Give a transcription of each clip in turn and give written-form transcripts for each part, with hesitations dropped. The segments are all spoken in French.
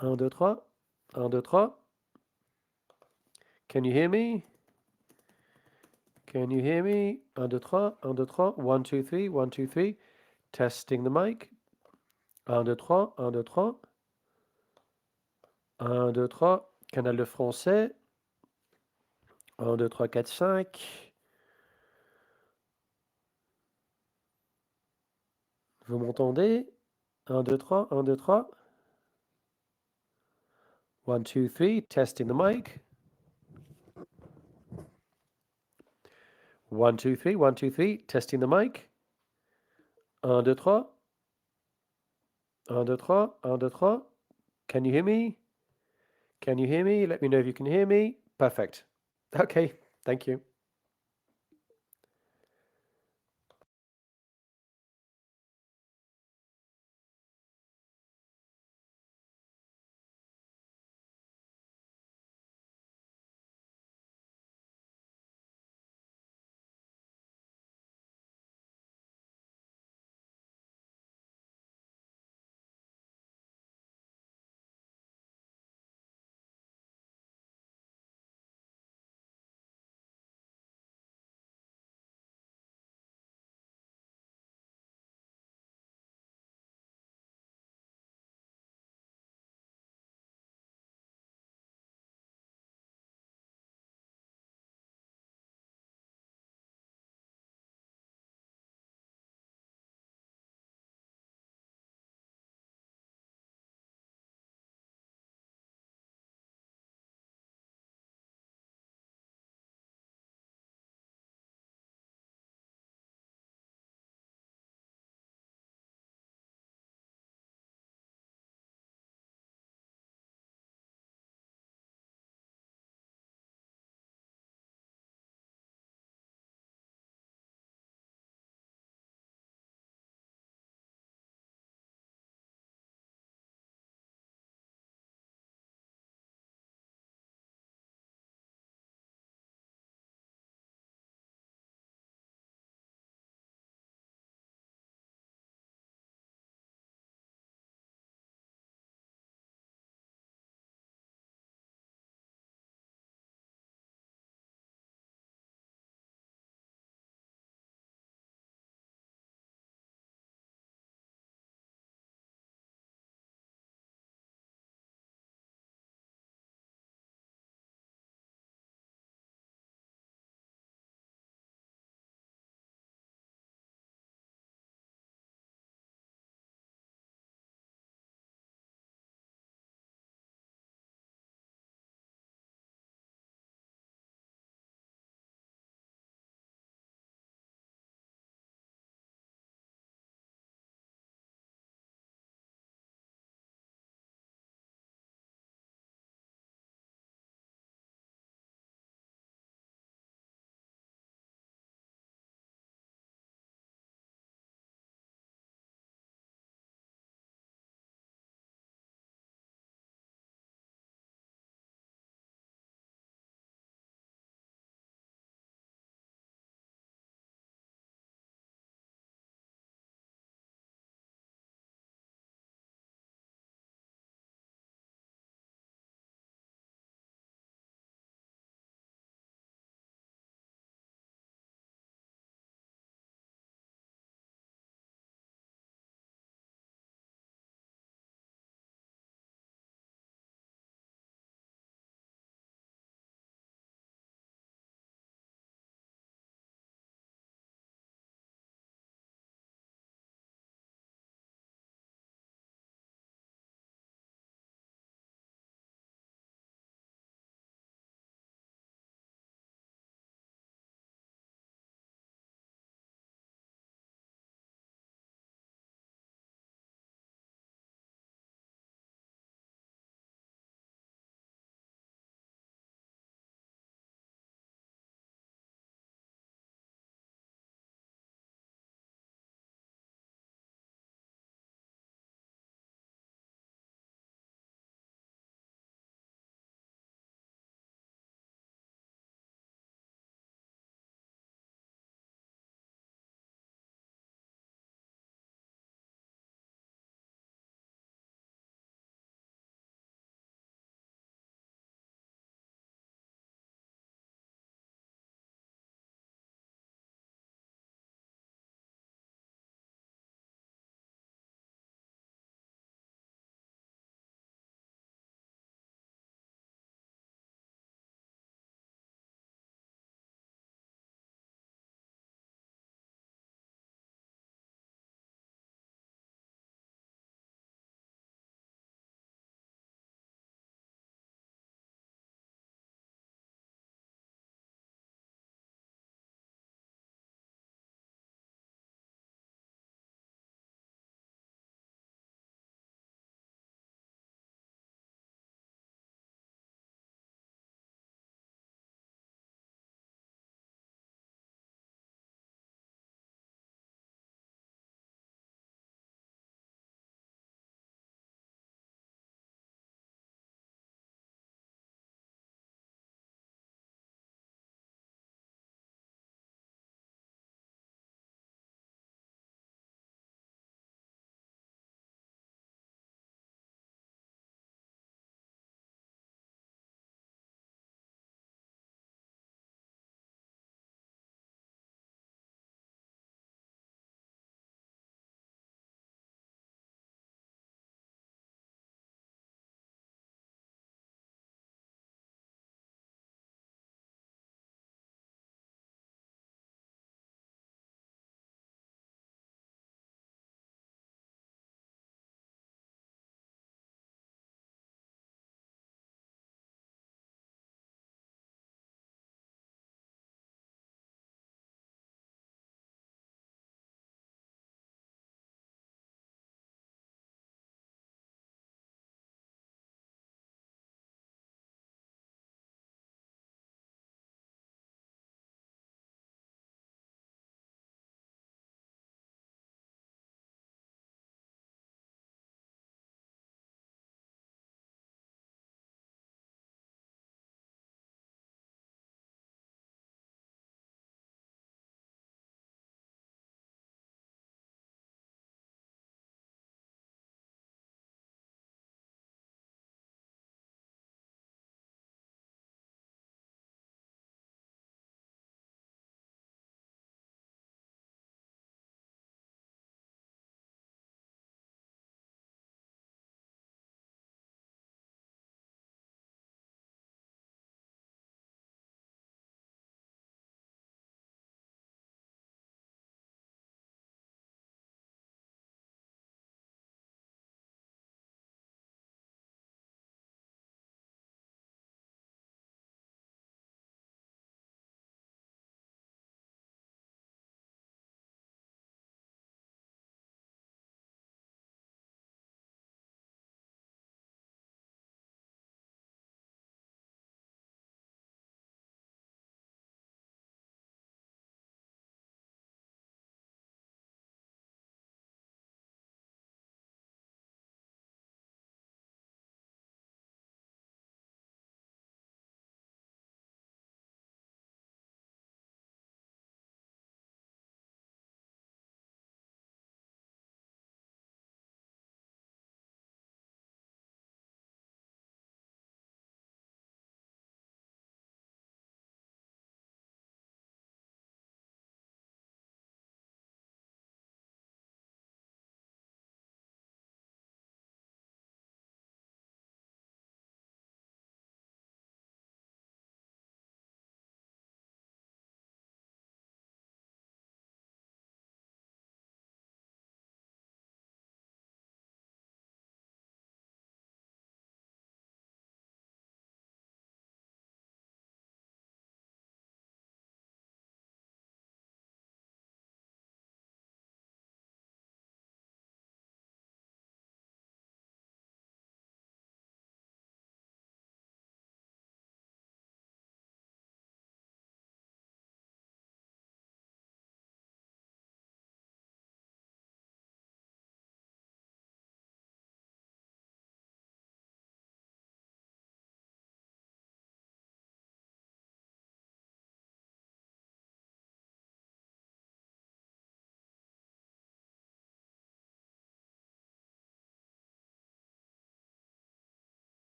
1, 2, 3. 1, 2, 3. Can you hear me? Can you hear me? 1, 2, 3. 1, 2, 3. 1, 2, 3. 1, 2, 3. Testing the mic. 1, 2, 3. 1, 2, 3. 1, 2, 3. Canal de français. 1, 2, 3, 4, 5. Vous m'entendez? 1, 2, 3. 1, 2, 3. 1, 2, 3. Testing the mic. 1, 2, 3. 1, 2, 3. Testing the mic. 1, 2, 3. 1, 2, 3. 1, 2, 3. Can you hear me? Can you hear me? Let me know if you can hear me. Perfect. Okay, thank you.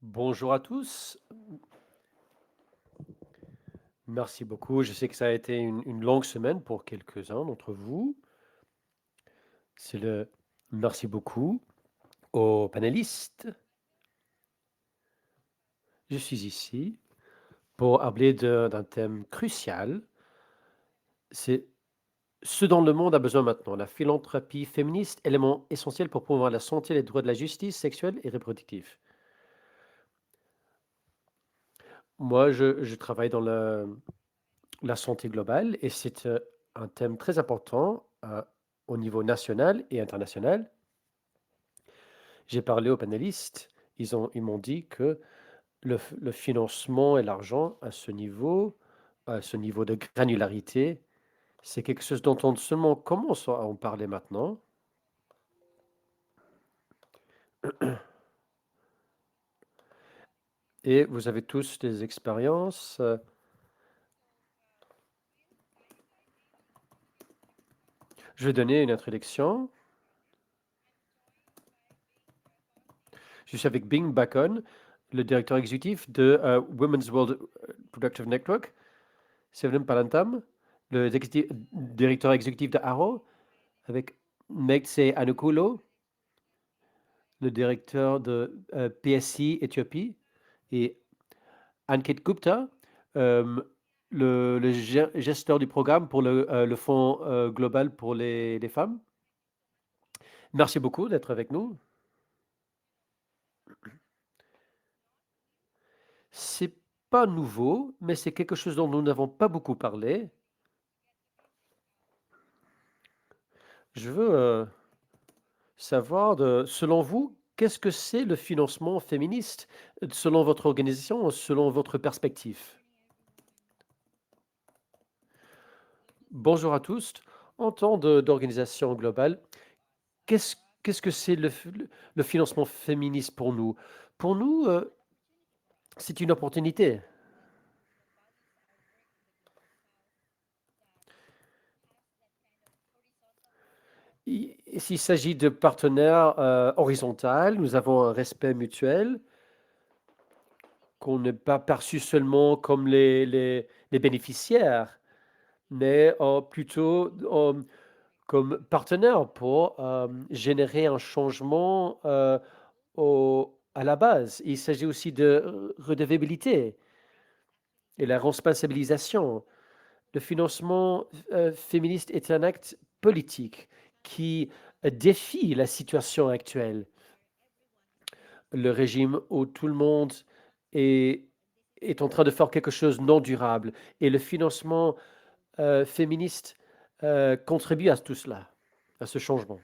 Bonjour à tous. Merci beaucoup. Je sais que ça a été une longue semaine pour quelques-uns d'entre vous. C'est le Merci beaucoup aux panélistes. Je suis ici pour parler d'un thème crucial. C'est ce dont le monde a besoin maintenant, la philanthropie féministe, élément essentiel pour promouvoir la santé et les droits de la justice sexuelle et reproductive. Moi, je travaille dans la santé globale et c'est un thème très important au niveau national et international. J'ai parlé aux panélistes, ils m'ont dit que le financement et l'argent à ce niveau de granularité, c'est quelque chose dont on seulement commence à en parler maintenant. Et vous avez tous des expériences. Je vais donner une introduction. Je suis avec Bing Bacon, le directeur exécutif de Women's World Productive Network, Severin Palantam, directeur exécutif de Arrow, avec Megse Anukulo, le directeur de PSI Éthiopie, et Ankit Gupta, euh, le gesteur du programme pour le Fonds global pour les femmes. Merci beaucoup d'être avec nous. C'est pas nouveau, mais c'est quelque chose dont nous n'avons pas beaucoup parlé. Je veux savoir, selon vous, qu'est-ce que c'est le financement féministe, selon votre organisation, selon votre perspective? Bonjour à tous. En temps d'organisation globale, qu'est-ce qu'est-ce que c'est le financement féministe pour nous? Pour nous, c'est une opportunité. S'il s'agit de partenaires horizontaux, nous avons un respect mutuel qu'on n'est pas perçu seulement comme les bénéficiaires, mais plutôt comme partenaire pour générer un changement à la base. Il s'agit aussi de redevabilité et la responsabilisation. Le financement féministe est un acte politique qui défie la situation actuelle. Le régime où tout le monde est, est en train de faire quelque chose de non durable. Et le financement féministe contribue à tout cela, à ce changement.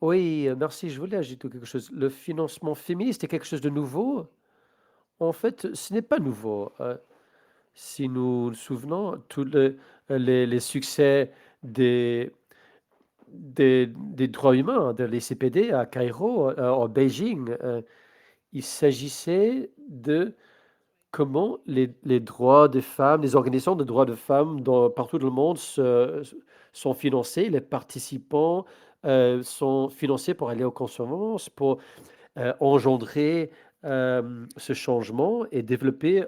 Oui, merci. Je voulais ajouter quelque chose. Le financement féministe est quelque chose de nouveau. En fait, ce n'est pas nouveau. Si nous nous souvenons, tous les succès des, des droits humains, de l'ECPD à Cairo, à Beijing, il s'agissait de comment les droits des femmes, les organisations de droits de femmes partout dans le monde sont financés. Les participants sont financés pour aller aux conférences, pour engendrer ce changement et développer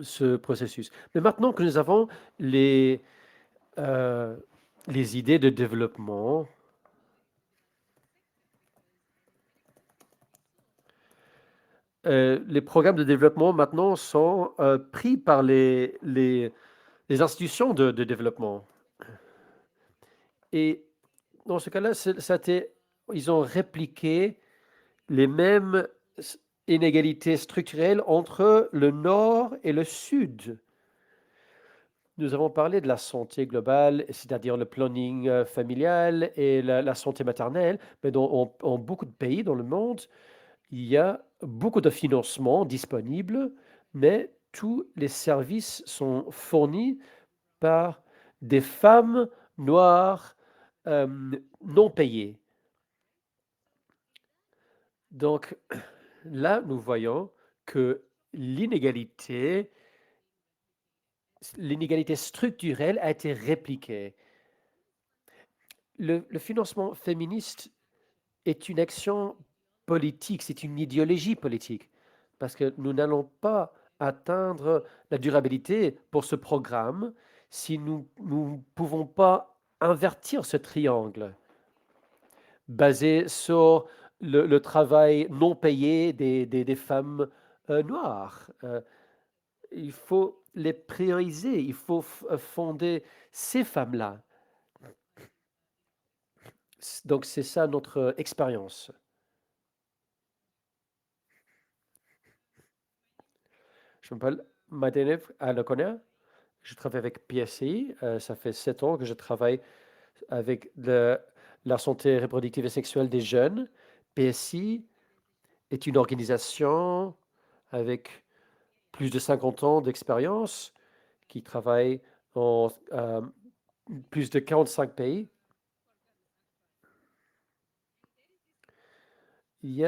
ce processus. Mais maintenant que nous avons les, euh, les idées de développement, les programmes de développement maintenant sont pris par les institutions de développement. Et dans ce cas-là, ils ont répliqué les mêmes inégalités structurelles entre le Nord et le Sud. Nous avons parlé de la santé globale, c'est-à-dire le planning familial et la santé maternelle, mais en beaucoup de pays dans le monde, il y a beaucoup de financement disponible, mais tous les services sont fournis par des femmes noires euh, non payées. Donc là, nous voyons que l'inégalité, l'inégalité structurelle a été répliquée. Le financement féministe est une action politique, c'est une idéologie politique, parce que nous n'allons pas atteindre la durabilité pour ce programme si nous ne pouvons pas invertir ce triangle basé sur le travail non payé des femmes noires. Il faut les prioriser, il faut fonder ces femmes-là. Donc c'est ça notre expérience. Je m'appelle Madenev Alokona. Je travaille avec PSI. Ça fait 7 ans que je travaille avec la santé reproductive et sexuelle des jeunes. PSI est une organisation avec plus de 50 ans d'expérience qui travaille en plus de 45 pays. Il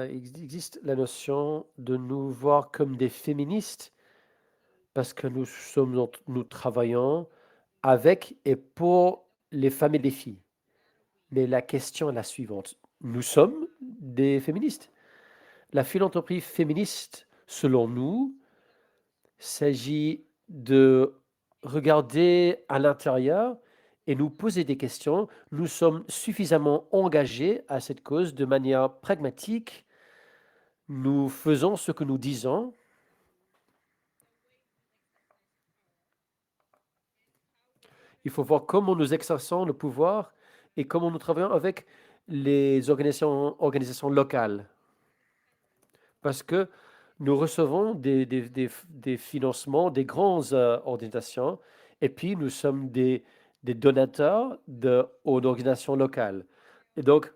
existe la notion de nous voir comme des féministes parce que nous travaillons avec et pour les femmes et les filles. Mais la question est la suivante. Nous sommes des féministes. La philanthropie féministe, selon nous, s'agit de regarder à l'intérieur et nous poser des questions. Nous sommes suffisamment engagés à cette cause de manière pragmatique. Nous faisons ce que nous disons. Il faut voir comment nous exerçons le pouvoir et comment nous travaillons avec les organisations locales. Parce que nous recevons des financements des grandes organisations et puis nous sommes des donateurs aux organisations locales. Et donc,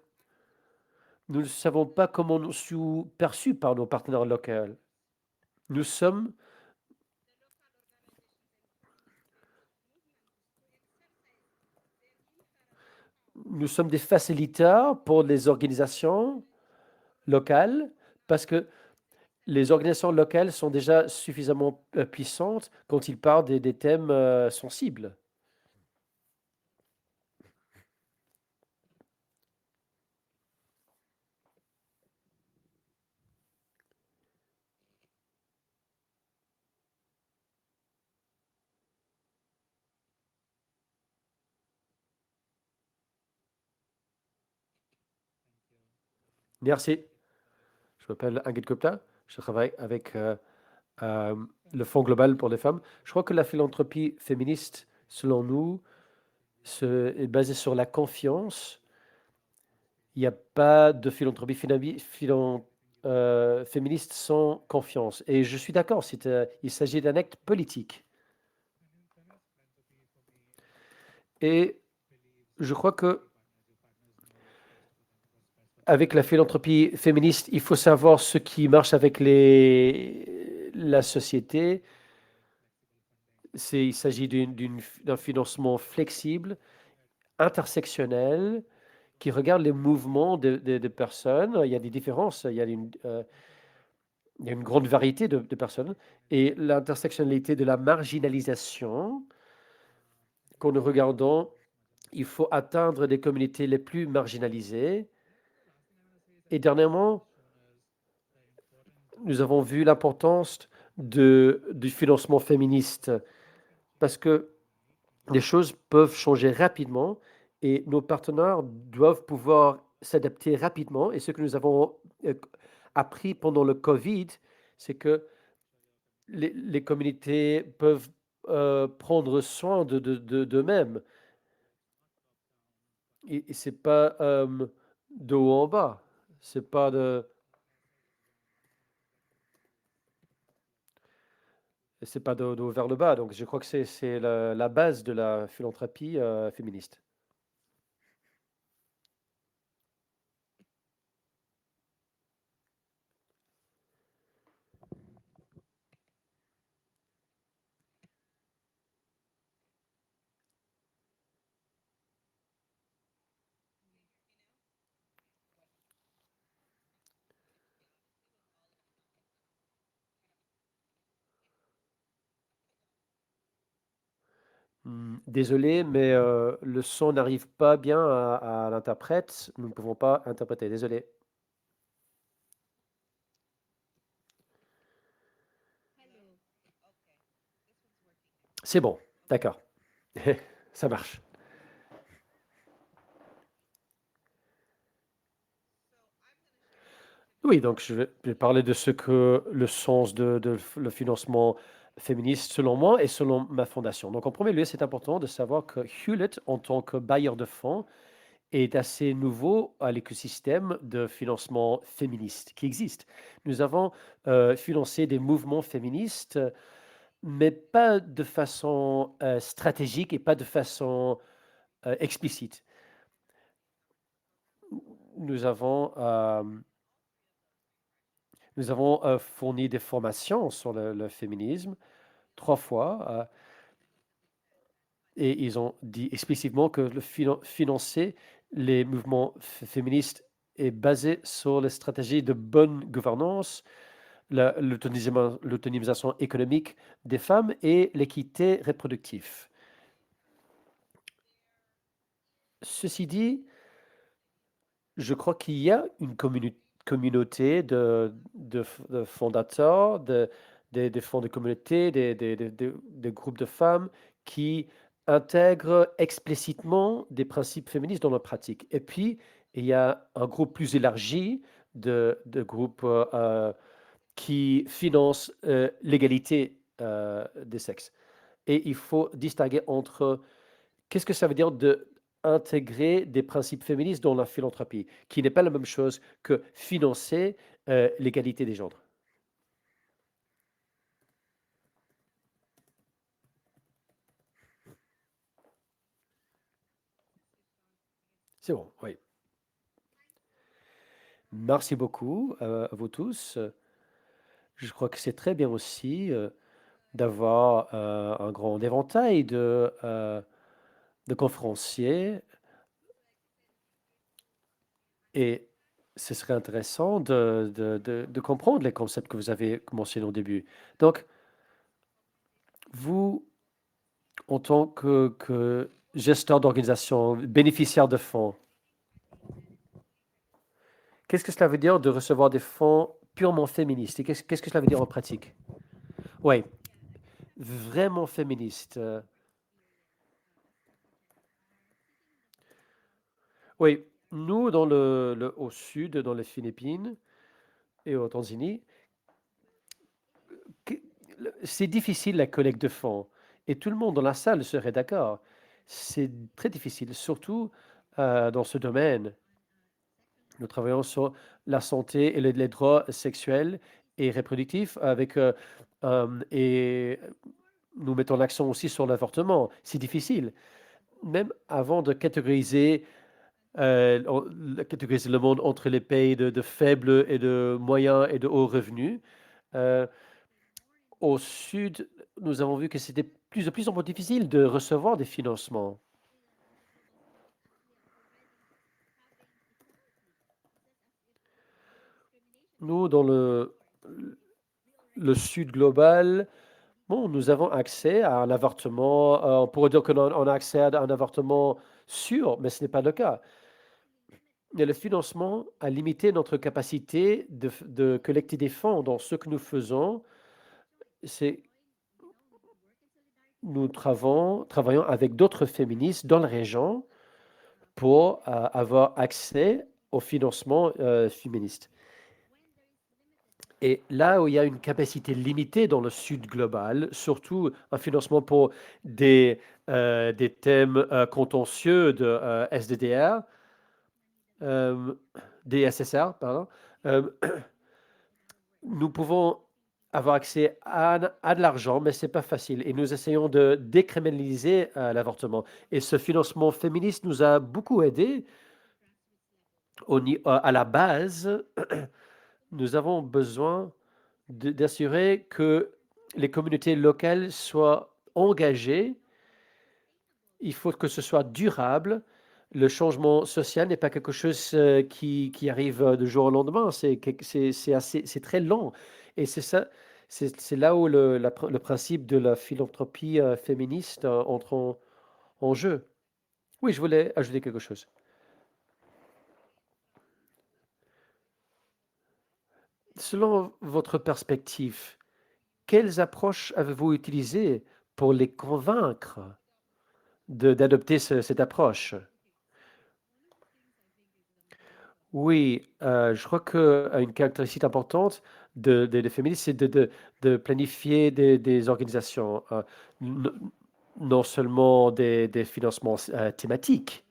nous ne savons pas comment nous sommes perçus par nos partenaires locaux. Nous sommes, nous sommes des facilitateurs pour les organisations locales parce que les organisations locales sont déjà suffisamment puissantes quand ils parlent des thèmes sensibles. Merci. Je m'appelle Angel Gupta. Je travaille avec euh, le Fonds global pour les femmes. Je crois que la philanthropie féministe, selon nous, est basée sur la confiance. Il n'y a pas de philanthropie féministe sans confiance. Et je suis d'accord, il s'agit d'un acte politique. Et je crois que avec la philanthropie féministe, il faut savoir ce qui marche avec la société. Il s'agit d'un financement flexible, intersectionnel, qui regarde les mouvements de personnes. Il y a des différences, il y a une grande variété de personnes. Et l'intersectionnalité de la marginalisation, qu'en nous regardant, il faut atteindre des communautés les plus marginalisées. Et dernièrement, nous avons vu l'importance du financement féministe parce que les choses peuvent changer rapidement et nos partenaires doivent pouvoir s'adapter rapidement. Et ce que nous avons appris pendant le Covid, c'est que les communautés peuvent prendre soin d'eux-mêmes. Et c'est pas de haut en bas. C'est pas de, c'est pas de haut vers le bas. Donc je crois que c'est la base de la philanthropie féministe. Désolé, mais le son n'arrive pas bien à l'interprète. Nous ne pouvons pas interpréter. Désolé. C'est bon, d'accord. Ça marche. Oui, donc je vais parler de ce que le sens le financement féministe selon moi et selon ma fondation. Donc en premier lieu, c'est important de savoir que Hewlett, en tant que bailleur de fonds, est assez nouveau à l'écosystème de financement féministe qui existe. Nous avons financé des mouvements féministes, mais pas de façon stratégique et pas de façon explicite. Nous avons, euh, nous avons fourni des formations sur le féminisme 3 fois, et ils ont dit explicitement que le financer les mouvements féministes est basé sur les stratégies de bonne gouvernance, l'autonomisation économique des femmes et l'équité reproductive. Ceci dit, je crois qu'il y a une communauté de fondateurs, des fonds de communauté, des groupes de femmes qui intègrent explicitement des principes féministes dans leur pratique. Et puis, il y a un groupe plus élargi de groupes qui financent l'égalité des sexes. Et il faut distinguer entre qu'est-ce que ça veut dire de intégrer des principes féministes dans la philanthropie, qui n'est pas la même chose que financer l'égalité des genres. C'est bon, oui. Merci beaucoup à vous tous. Je crois que c'est très bien aussi d'avoir un grand éventail de conférenciers et ce serait intéressant de comprendre les concepts que vous avez mentionnés au début. Donc, vous, en tant que gesteur d'organisation, bénéficiaire de fonds, qu'est-ce que cela veut dire de recevoir des fonds purement féministes? Et qu'est-ce que cela veut dire en pratique? Oui, vraiment féministe. Oui, nous, au sud, dans les Philippines et au Tanzanie, que- c'est difficile la collecte de fonds. Et tout le monde dans la salle serait d'accord. C'est très difficile, surtout dans ce domaine. Nous travaillons sur la santé et les droits sexuels et reproductifs et nous mettons l'accent aussi sur l'avortement. C'est difficile. Même avant de catégoriser le monde entre les pays de faibles et de moyens et de hauts revenus, euh, au sud, nous avons vu que c'était de plus en plus difficile de recevoir des financements. Nous, dans le sud global, bon, nous avons accès à un avortement. On pourrait dire qu'on a accès à un avortement sûr, mais ce n'est pas le cas. Et le financement a limité notre capacité de collecter des fonds. Dans ce que nous faisons, c'est nous travaillons avec d'autres féministes dans la région pour avoir accès au financement féministe. Et là où il y a une capacité limitée dans le sud global, surtout un financement pour des thèmes contentieux de SDDR, euh, des SSR, pardon, euh, nous pouvons avoir accès à de l'argent, mais c'est pas facile. Et nous essayons de décriminaliser l'avortement. Et ce financement féministe nous a beaucoup aidé à la base. Nous avons besoin d'assurer que les communautés locales soient engagées. Il faut que ce soit durable. Le changement social n'est pas quelque chose qui arrive du jour au lendemain. C'est très lent. Et c'est ça, c'est là où le principe de la philanthropie féministe entre en jeu. Oui, je voulais ajouter quelque chose. Selon votre perspective, quelles approches avez-vous utilisées pour les convaincre d'adopter cette approche. Oui, je crois qu'une caractéristique importante des féministes, c'est de planifier des organisations, n non seulement des financements thématiques.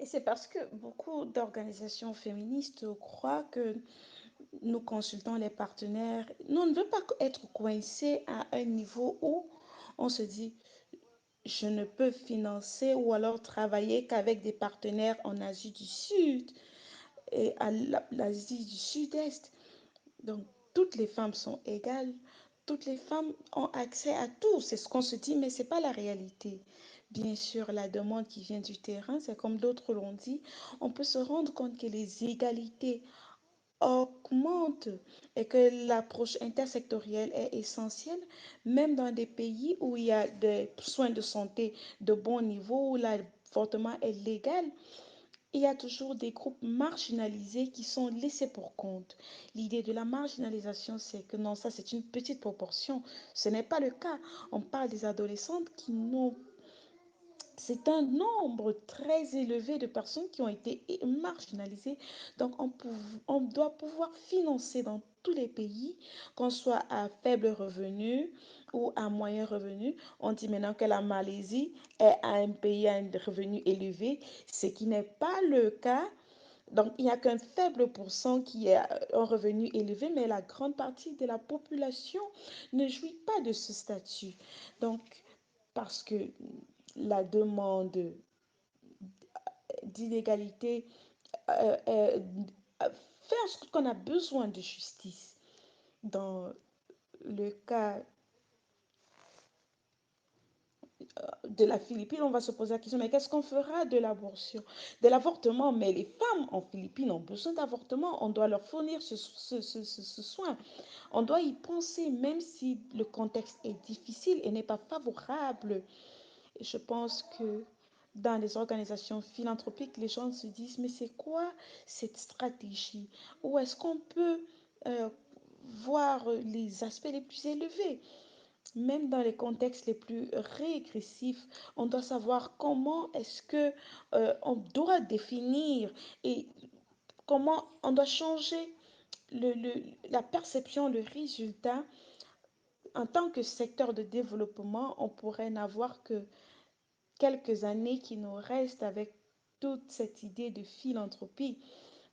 Et c'est parce que beaucoup d'organisations féministes croient que nous consultons les partenaires. Nous, on ne veut pas être coincé à un niveau où on se dit, je ne peux financer ou alors travailler qu'avec des partenaires en Asie du Sud et à l'Asie du Sud-Est. Donc, toutes les femmes sont égales. Toutes les femmes ont accès à tout. C'est ce qu'on se dit, mais ce n'est pas la réalité. Bien sûr, la demande qui vient du terrain, c'est comme d'autres l'ont dit, on peut se rendre compte que les égalités augmentent et que l'approche intersectorielle est essentielle, même dans des pays où il y a des soins de santé de bon niveau, où l'avortement est légal. Il y a toujours des groupes marginalisés qui sont laissés pour compte. L'idée de la marginalisation, c'est que non, ça c'est une petite proportion. Ce n'est pas le cas. On parle des adolescentes qui n'ont c'est un nombre très élevé de personnes qui ont été marginalisées. Donc, on doit pouvoir financer dans tous les pays, qu'on soit à faible revenu ou à moyen revenu. On dit maintenant que la Malaisie est un pays à un revenu élevé, ce qui n'est pas le cas. Donc, il n'y a qu'un faible pourcent qui est un revenu élevé, mais la grande partie de la population ne jouit pas de ce statut. Donc, parce que la demande d'inégalité fait en sorte qu'on a besoin de justice. Dans le cas de la Philippine, on va se poser la question, mais qu'est-ce qu'on fera de l'abortion, de l'avortement? Mais les femmes en Philippines ont besoin d'avortement, on doit leur fournir ce soin. On doit y penser, même si le contexte est difficile et n'est pas favorable. Et je pense que dans les organisations philanthropiques, les gens se disent, mais c'est quoi cette stratégie? Où est-ce qu'on peut euh, voir les aspects les plus élevés? Même dans les contextes les plus régressifs, on doit savoir comment est-ce que on doit définir et comment on doit changer la perception, le résultat. En tant que secteur de développement, on pourrait n'avoir que quelques années qui nous restent avec toute cette idée de philanthropie,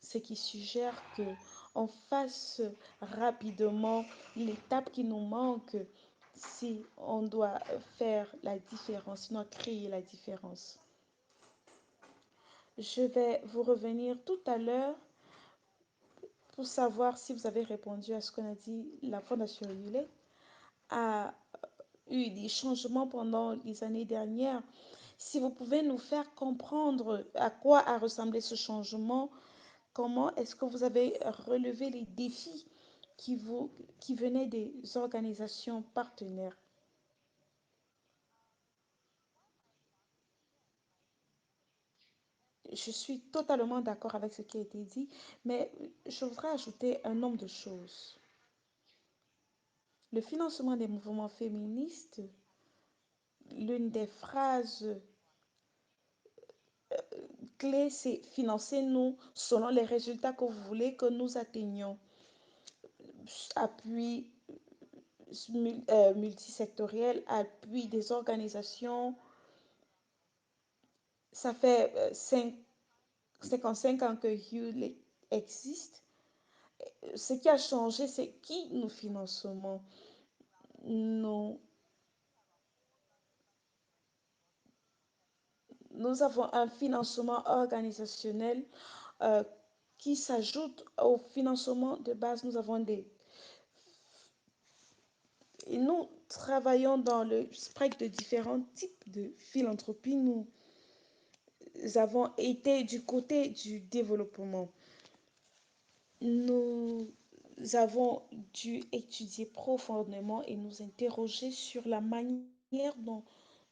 ce qui suggère que on fasse rapidement l'étape qui nous manque si on doit faire la différence, sinon créer la différence. Je vais vous revenir tout à l'heure pour savoir si vous avez répondu à ce qu'on a dit. La Fondation Hewlett a eu des changements pendant les années dernières. Si vous pouvez nous faire comprendre à quoi a ressemblé ce changement, comment est-ce que vous avez relevé les défis qui, vous, qui venaient des organisations partenaires. Je suis totalement d'accord avec ce qui a été dit, mais je voudrais ajouter un nombre de choses. Le financement des mouvements féministes, l'une des phrases clés, c'est financez-nous selon les résultats que vous voulez que nous atteignions. Appui multisectoriel, appui des organisations. Ça fait 55 ans que Hewlett existe. Ce qui a changé, c'est qui nous finançons. Nous, nous avons un financement organisationnel euh, qui s'ajoute au financement de base. Nous avons des... Et nous travaillons dans le spectre de différents types de philanthropie. Nous avons été du côté du développement. Nous avons dû étudier profondément et nous interroger sur la manière dont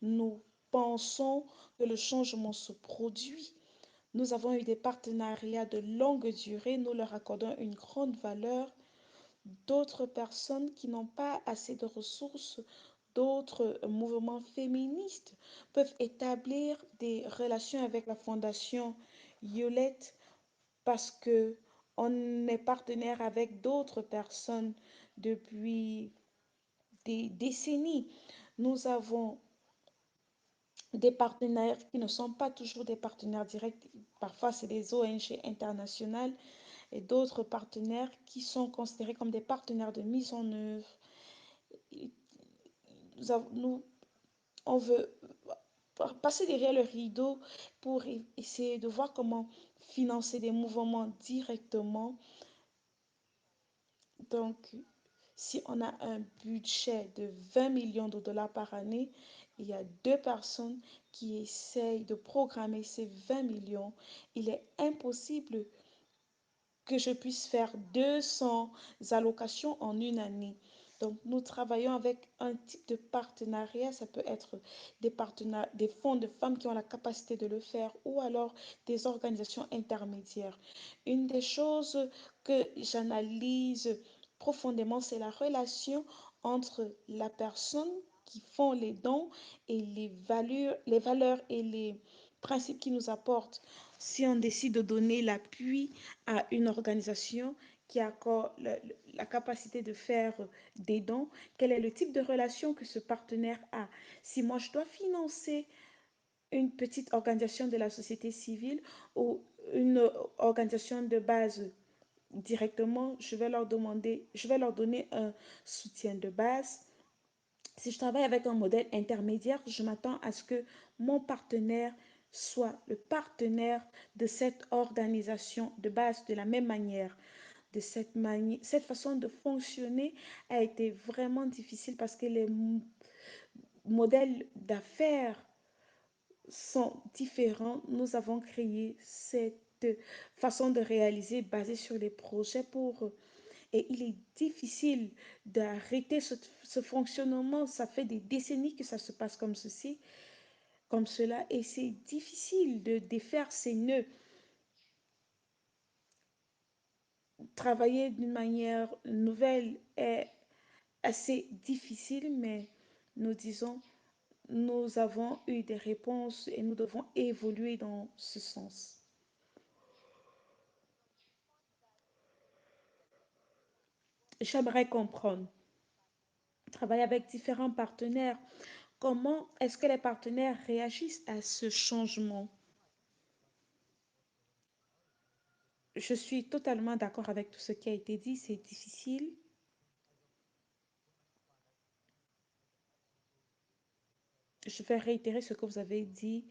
nous pensons que le changement se produit. Nous avons eu des partenariats de longue durée, nous leur accordons une grande valeur d'autres personnes qui n'ont pas assez de ressources, d'autres mouvements féministes peuvent établir des relations avec la Fondation Yolette parce que on est partenaire avec d'autres personnes depuis des décennies. Nous avons des partenaires qui ne sont pas toujours des partenaires directs. Parfois, c'est des ONG internationales et d'autres partenaires qui sont considérés comme des partenaires de mise en œuvre. Nous, on veut passer derrière le rideau pour essayer de voir comment financer des mouvements directement. Donc, si on a un budget de 20 millions de dollars par année, il y a deux personnes qui essayent de programmer ces 20 millions. Il est impossible que je puisse faire 200 allocations en une année. Donc, nous travaillons avec un type de partenariat. Ça peut être des fonds de femmes qui ont la capacité de le faire ou alors des organisations intermédiaires. Une des choses que j'analyse profondément, c'est la relation entre la personne qui font les dons et les valeurs et les principes qui nous apportent. Si on décide de donner l'appui à une organisation qui a la capacité de faire des dons, quel est le type de relation que ce partenaire a. Si moi je dois financer une petite organisation de la société civile ou une organisation de base directement, je vais leur donner un soutien de base. Si je travaille avec un modèle intermédiaire, je m'attends à ce que mon partenaire soit le partenaire de cette organisation de base de la même manière. Cette façon de fonctionner a été vraiment difficile parce que les modèles d'affaires sont différents. Nous avons créé cette façon de réaliser basée sur les projets et il est difficile d'arrêter ce fonctionnement. Ça fait des décennies que ça se passe comme ceci, comme cela, et c'est difficile de défaire ces nœuds. Travailler d'une manière nouvelle est assez difficile, mais nous disons, nous avons eu des réponses et nous devons évoluer dans ce sens. J'aimerais comprendre, travailler avec différents partenaires, comment est-ce que les partenaires réagissent à ce changement? Je suis totalement d'accord avec tout ce qui a été dit, c'est difficile. Je vais réitérer ce que vous avez dit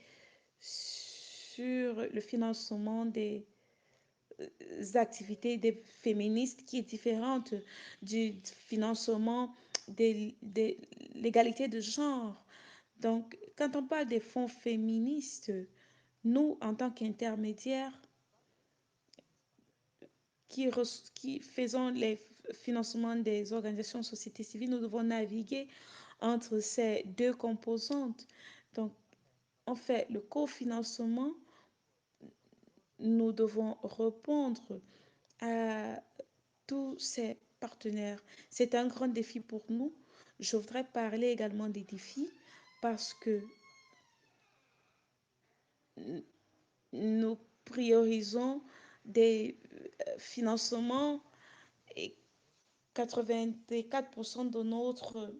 sur le financement des activités des féministes qui est différente du financement de l'égalité de genre. Donc, quand on parle des fonds féministes, nous, en tant qu'intermédiaires qui faisons les financements des organisations de société civile, nous devons naviguer entre ces deux composantes. Donc, en fait, le cofinancement, nous devons répondre à tous ces partenaires. C'est un grand défi pour nous. Je voudrais parler également des défis parce que nous priorisons des financements et 84% de notre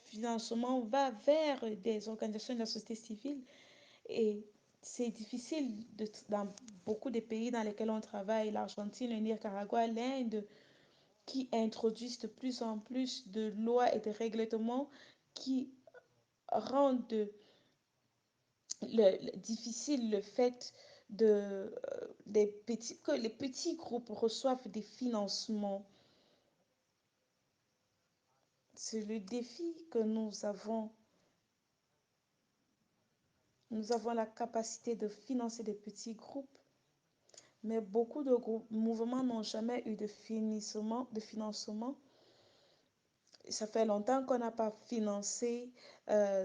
financement va vers des organisations de la société civile et c'est difficile dans beaucoup de pays dans lesquels on travaille, l'Argentine, le Nicaragua, l'Inde, qui introduisent de plus en plus de lois et de règlements qui rendent difficile le fait que les petits groupes reçoivent des financements. C'est le défi que nous avons. Nous avons la capacité de financer des petits groupes, mais beaucoup de mouvements n'ont jamais eu de financement. Ça fait longtemps qu'on n'a pas financé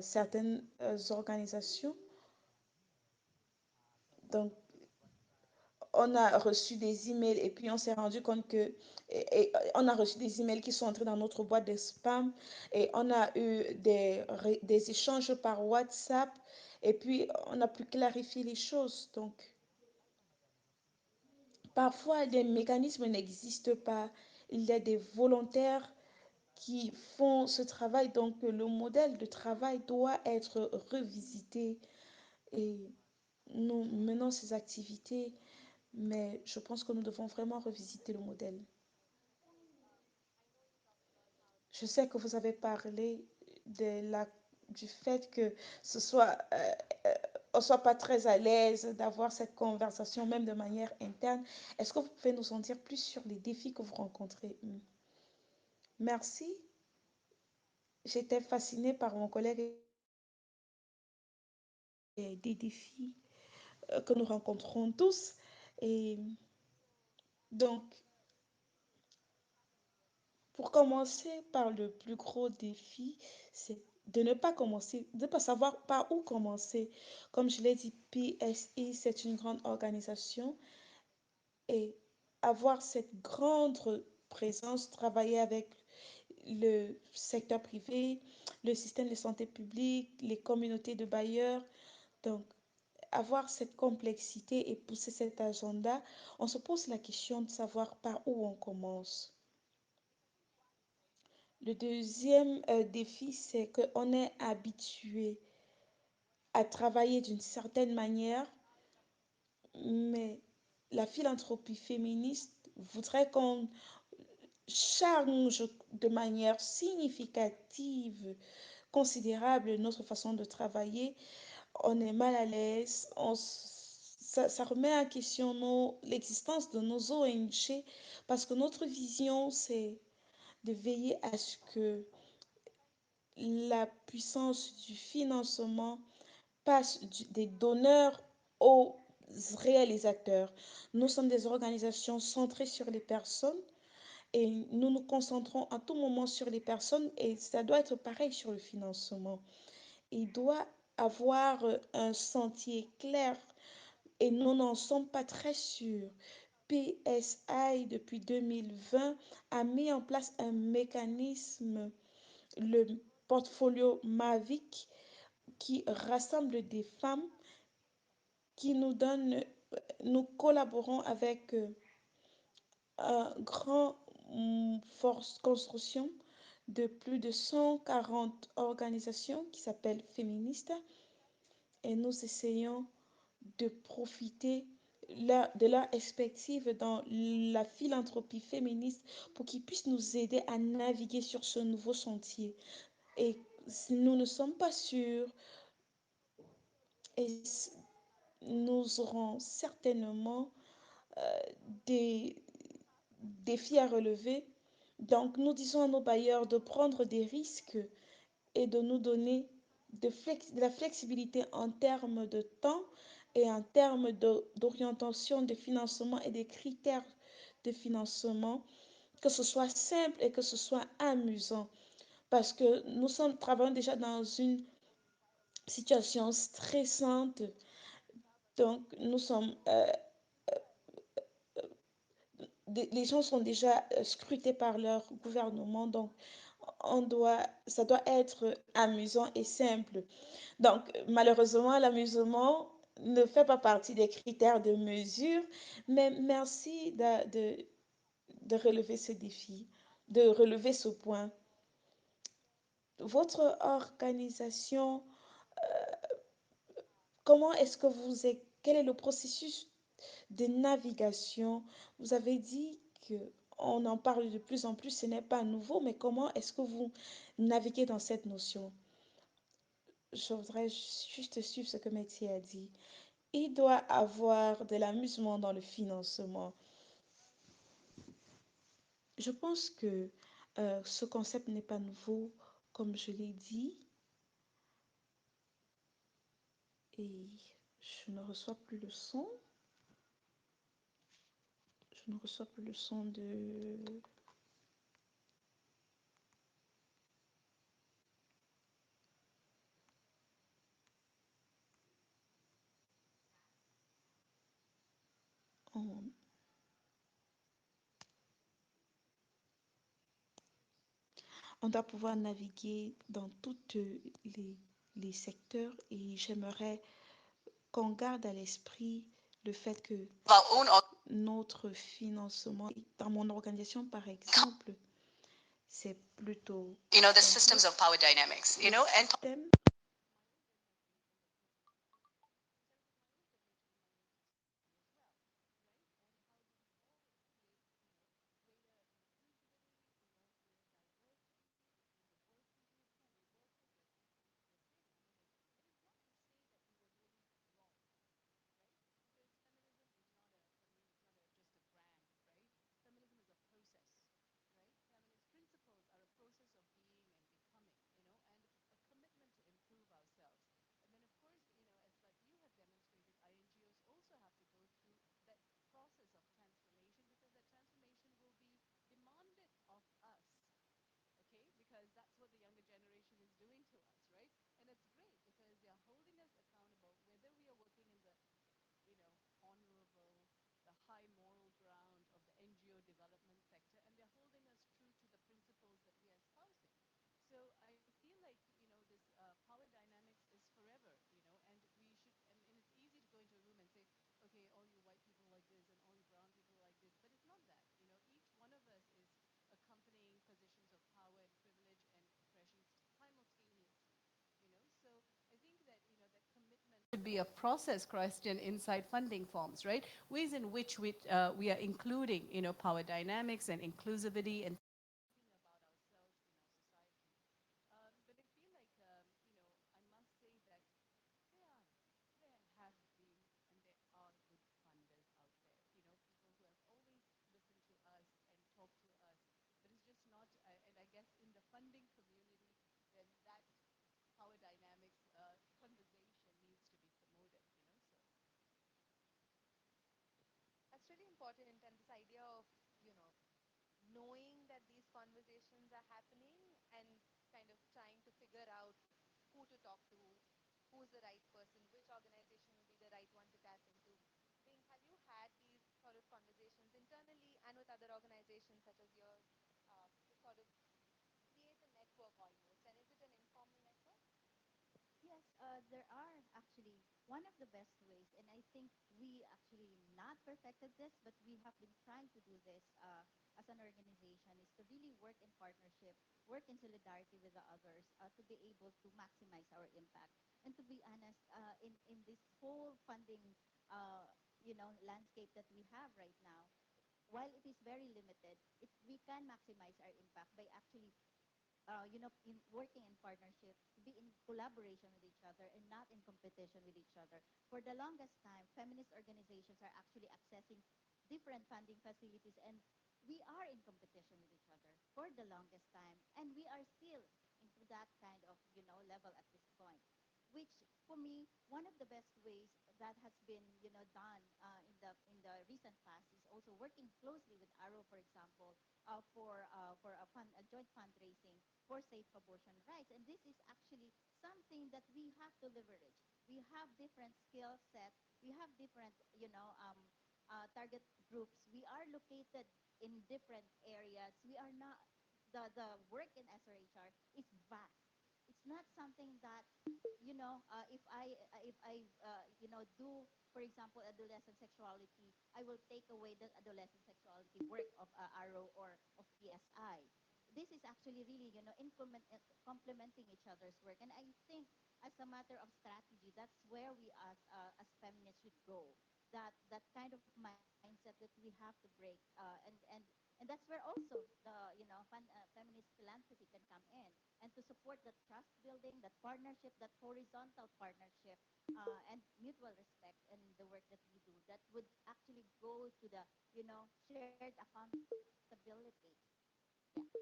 certaines organisations. Donc, on a reçu des emails et puis on s'est rendu compte que on a reçu des emails qui sont entrés dans notre boîte de spam et on a eu des échanges par WhatsApp et puis on a pu clarifier les choses. Donc, parfois, des mécanismes n'existent pas. Il y a des volontaires qui font ce travail. Donc, le modèle de travail doit être revisité et nous menons ces activités, mais je pense que nous devons vraiment revisiter le modèle. Je sais que vous avez parlé du fait que ce soit, on ne soit pas très à l'aise d'avoir cette conversation, même de manière interne. Est-ce que vous pouvez nous en dire plus sur les défis que vous rencontrez? Merci. J'étais fascinée par mon collègue et des défis que nous rencontrons tous. Et donc, pour commencer par le plus gros défi, c'est de ne pas commencer, de ne pas savoir par où commencer. Comme je l'ai dit, PSI, c'est une grande organisation et avoir cette grande présence, travailler avec le secteur privé, le système de santé publique, les communautés de bailleurs. Donc, avoir cette complexité et pousser cet agenda, on se pose la question de savoir par où on commence. Le deuxième défi, c'est qu'on est habitué à travailler d'une certaine manière, mais la philanthropie féministe voudrait qu'on change de manière significative, considérable notre façon de travailler. On est mal à l'aise, ça remet en question l'existence de nos ONG parce que notre vision, c'est de veiller à ce que la puissance du financement passe des donneurs aux réalisateurs. Nous sommes des organisations centrées sur les personnes et nous nous concentrons à tout moment sur les personnes et ça doit être pareil sur le financement. Il doit avoir un sentier clair et nous n'en sommes pas très sûrs. PSI, depuis 2020, a mis en place un mécanisme, le portfolio Mavic, qui rassemble des femmes qui nous donnent, nous collaborons avec un grand force construction de plus de 140 organisations qui s'appellent féministes et nous essayons de profiter de leur expertise dans la philanthropie féministe pour qu'ils puissent nous aider à naviguer sur ce nouveau sentier. Et nous ne sommes pas sûrs et nous aurons certainement des défis à relever. Donc, nous disons à nos bailleurs de prendre des risques et de nous donner de la flexibilité en termes de temps et en termes d'orientation de financement et des critères de financement, que ce soit simple et que ce soit amusant. Parce que nous sommes travaillons déjà dans une situation stressante. Donc, nous sommes, les gens sont déjà scrutés par leur gouvernement. Donc, ça doit être amusant et simple. Donc, malheureusement, l'amusement ne fait pas partie des critères de mesure, mais merci de relever ce défi, de relever ce point. Votre organisation, comment est-ce que quel est le processus de navigation? Vous avez dit que on en parle de plus en plus, ce n'est pas nouveau, mais comment est-ce que vous naviguez dans cette notion? Je voudrais juste suivre ce que Métier a dit. Il doit avoir de l'amusement dans le financement. Je pense que ce concept n'est pas nouveau, comme je l'ai dit, et je ne reçois plus le son. Je ne reçois plus le son de... On, on doit pouvoir naviguer dans tous les secteurs et j'aimerais qu'on garde à l'esprit le fait que notre financement, dans mon organisation par exemple, c'est plutôt systems of power dynamics, le système. Should be a process question inside funding forms, right? Ways in which we are including, power dynamics and inclusivity and That's really important. And this idea of, knowing that these conversations are happening and kind of trying to figure out who to talk to, who's the right person, which organization will be the right one to tap into. Bing, have you had these sort of conversations internally and with other organizations such as yours to sort of create a network almost? And is it an informal network? Yes, there are actually one of the best ways, and I think we actually not perfected this, but we have been trying to do this as an organization is to really work in partnership, work in solidarity with the others to be able to maximize our impact. And to be honest, in this whole funding, landscape that we have right now, while it is very limited, we can maximize our impact by actually in working in partnership, to be in collaboration with each other and not in competition with each other. For the longest time, feminist organizations are actually accessing different funding facilities, and we are in competition with each other for the longest time, and we are still into that kind of level at this point. Which for me, one of the best ways that has been done in the recent past is also working closely with Arrow, for example, for a joint fundraising for safe abortion rights. And this is actually something that we have to leverage. We have different skill sets. We have different, target groups. We are located in different areas. We are not, the work in SRHR is vast. It's not something that, if I do, for example, adolescent sexuality, I will take away the adolescent sexuality work of Arrow or of PSI. This is actually really, complementing each other's work. And I think as a matter of strategy, that's where we as feminists should go. That kind of mindset that we have to break. And that's where also the feminist philanthropy can come in and to support that trust building, that partnership, that horizontal partnership, and mutual respect in the work that we do. That would actually go to the shared accountability. Yeah.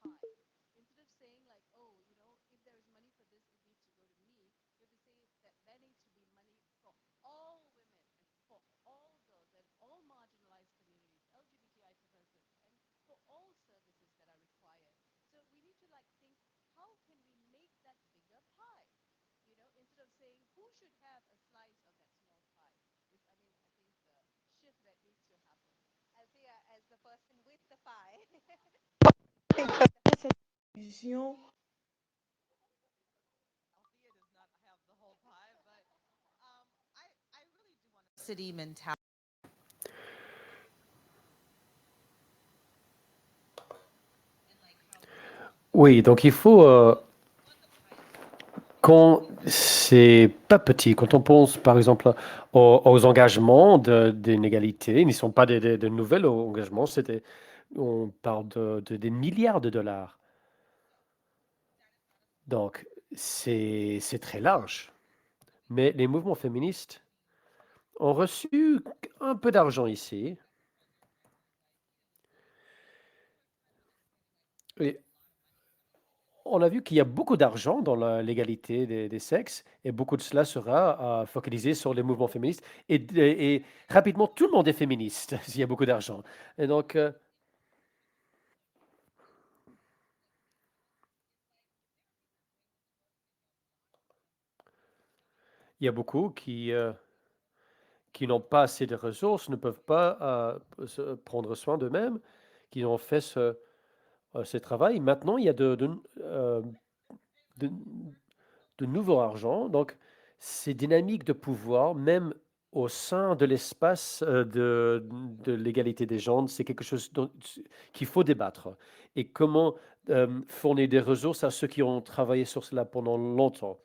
pie. Instead of saying like, oh, if there is money for this, it needs to go to me, you have to say that there needs to be money for all women and for all girls and all marginalized communities, LGBTI persons, and for all services that are required. So we need to like think, how can we make that bigger pie? Instead of saying who should have a slice of that small pie. I think the shift that needs to happen. I'll say as the person with the pie. Cette vision, Althea does not have the whole pie, but I really do want to city mentality. Oui, donc il faut, quand c'est pas petit, quand on pense par exemple aux engagements d'inégalité, ils ne sont pas de nouvelles engagements, on parle des milliards de dollars. Donc c'est très large. Mais les mouvements féministes ont reçu un peu d'argent ici. Et on a vu qu'il y a beaucoup d'argent dans l'égalité des sexes et beaucoup de cela sera focalisé sur les mouvements féministes. Et rapidement, tout le monde est féministe s'il y a beaucoup d'argent. Et donc, il y a beaucoup qui n'ont pas assez de ressources, ne peuvent pas prendre soin d'eux-mêmes, qui ont fait ce travail. Maintenant, il y a de, de nouveau argent. Donc, ces dynamiques de pouvoir, même au sein de l'espace de l'égalité des genres, c'est quelque chose qu'il faut débattre. Et comment fournir des ressources à ceux qui ont travaillé sur cela pendant longtemps.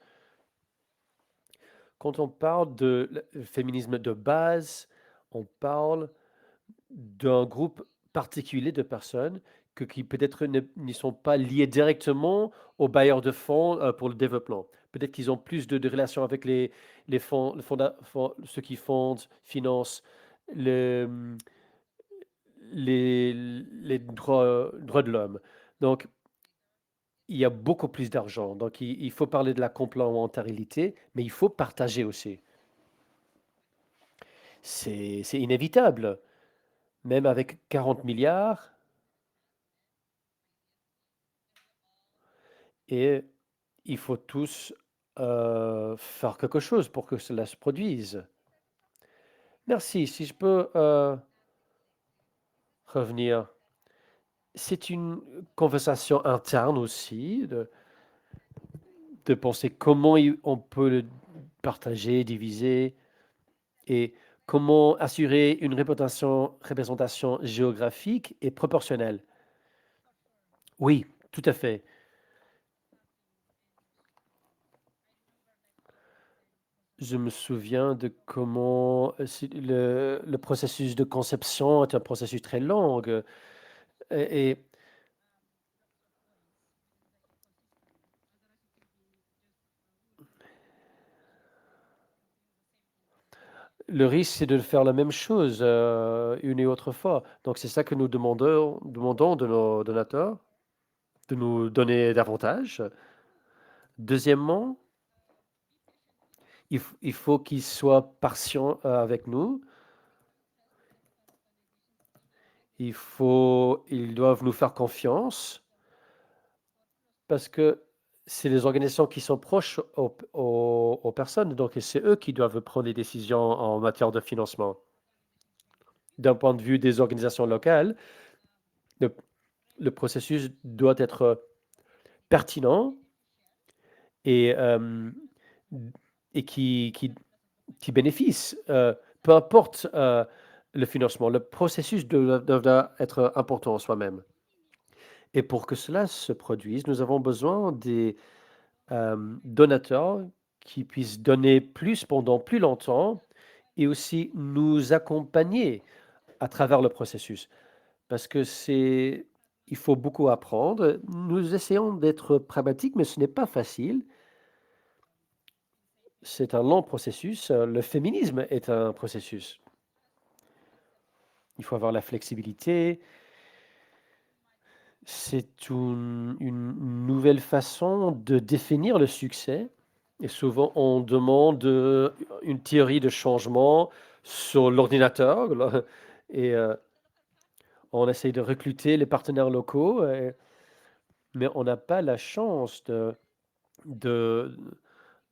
Quand on parle de féminisme de base, on parle d'un groupe particulier de personnes qui peut-être n'y sont pas liées directement aux bailleurs de fonds pour le développement. Peut-être qu'ils ont plus de relations avec les fonds, ceux qui fondent, financent le- les droits de l'homme. Donc, il y a beaucoup plus d'argent. Donc, il faut parler de la complémentarité, mais il faut partager aussi. C'est inévitable. Même avec 40 milliards, et il faut tous faire quelque chose pour que cela se produise. Merci. Si je peux revenir, c'est une conversation interne aussi, de penser comment on peut le partager, diviser, et comment assurer une représentation géographique et proportionnelle. Oui, tout à fait. Je me souviens de comment le processus de conception est un processus très long. Et le risque, c'est de faire la même chose une et autre fois. Donc, c'est ça que nous demandons de nos donateurs, de nous donner davantage. Deuxièmement, il faut qu'ils soient patients avec nous. Ils doivent nous faire confiance parce que c'est les organisations qui sont proches aux personnes, donc c'est eux qui doivent prendre les décisions en matière de financement. D'un point de vue des organisations locales, le, le processus doit être pertinent et, et qui bénéficie, peu importe le financement. Le processus doit être important en soi-même. Et pour que cela se produise, nous avons besoin des donateurs qui puissent donner plus pendant plus longtemps et aussi nous accompagner à travers le processus. Parce que il faut beaucoup apprendre. Nous essayons d'être pragmatiques, mais ce n'est pas facile. C'est un long processus. Le féminisme est un processus. Il faut avoir la flexibilité. C'est une nouvelle façon de définir le succès. Et souvent, on demande une théorie de changement sur l'ordinateur. Et on essaye de recruter les partenaires locaux, mais on n'a pas la chance de-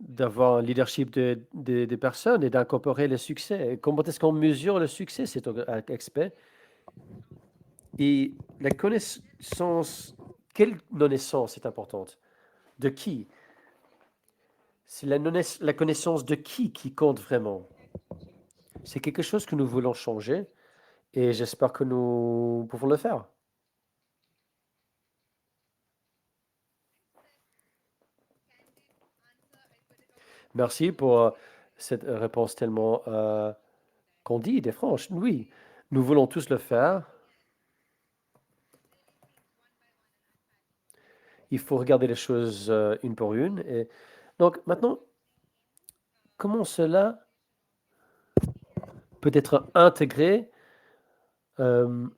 d'avoir un leadership des personnes et d'incorporer le succès. Comment est-ce qu'on mesure le succès, cet expert? Et la connaissance, quelle connaissance est importante? De qui? C'est la connaissance de qui compte vraiment. C'est quelque chose que nous voulons changer et j'espère que nous pouvons le faire. Merci pour cette réponse tellement candide et franche. Oui, nous voulons tous le faire. Il faut regarder les choses une pour une. Et donc maintenant, comment cela peut être intégré euh,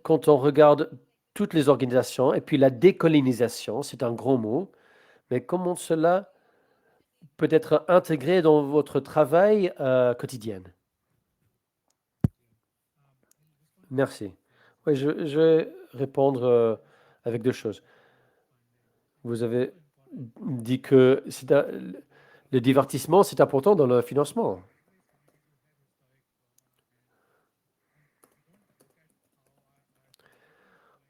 quand on regarde toutes les organisations et puis la décolonisation, c'est un gros mot, mais comment cela peut être intégré dans votre travail quotidien? Merci. Oui, je vais répondre avec deux choses. Vous avez dit que le divertissement, c'est important dans le financement.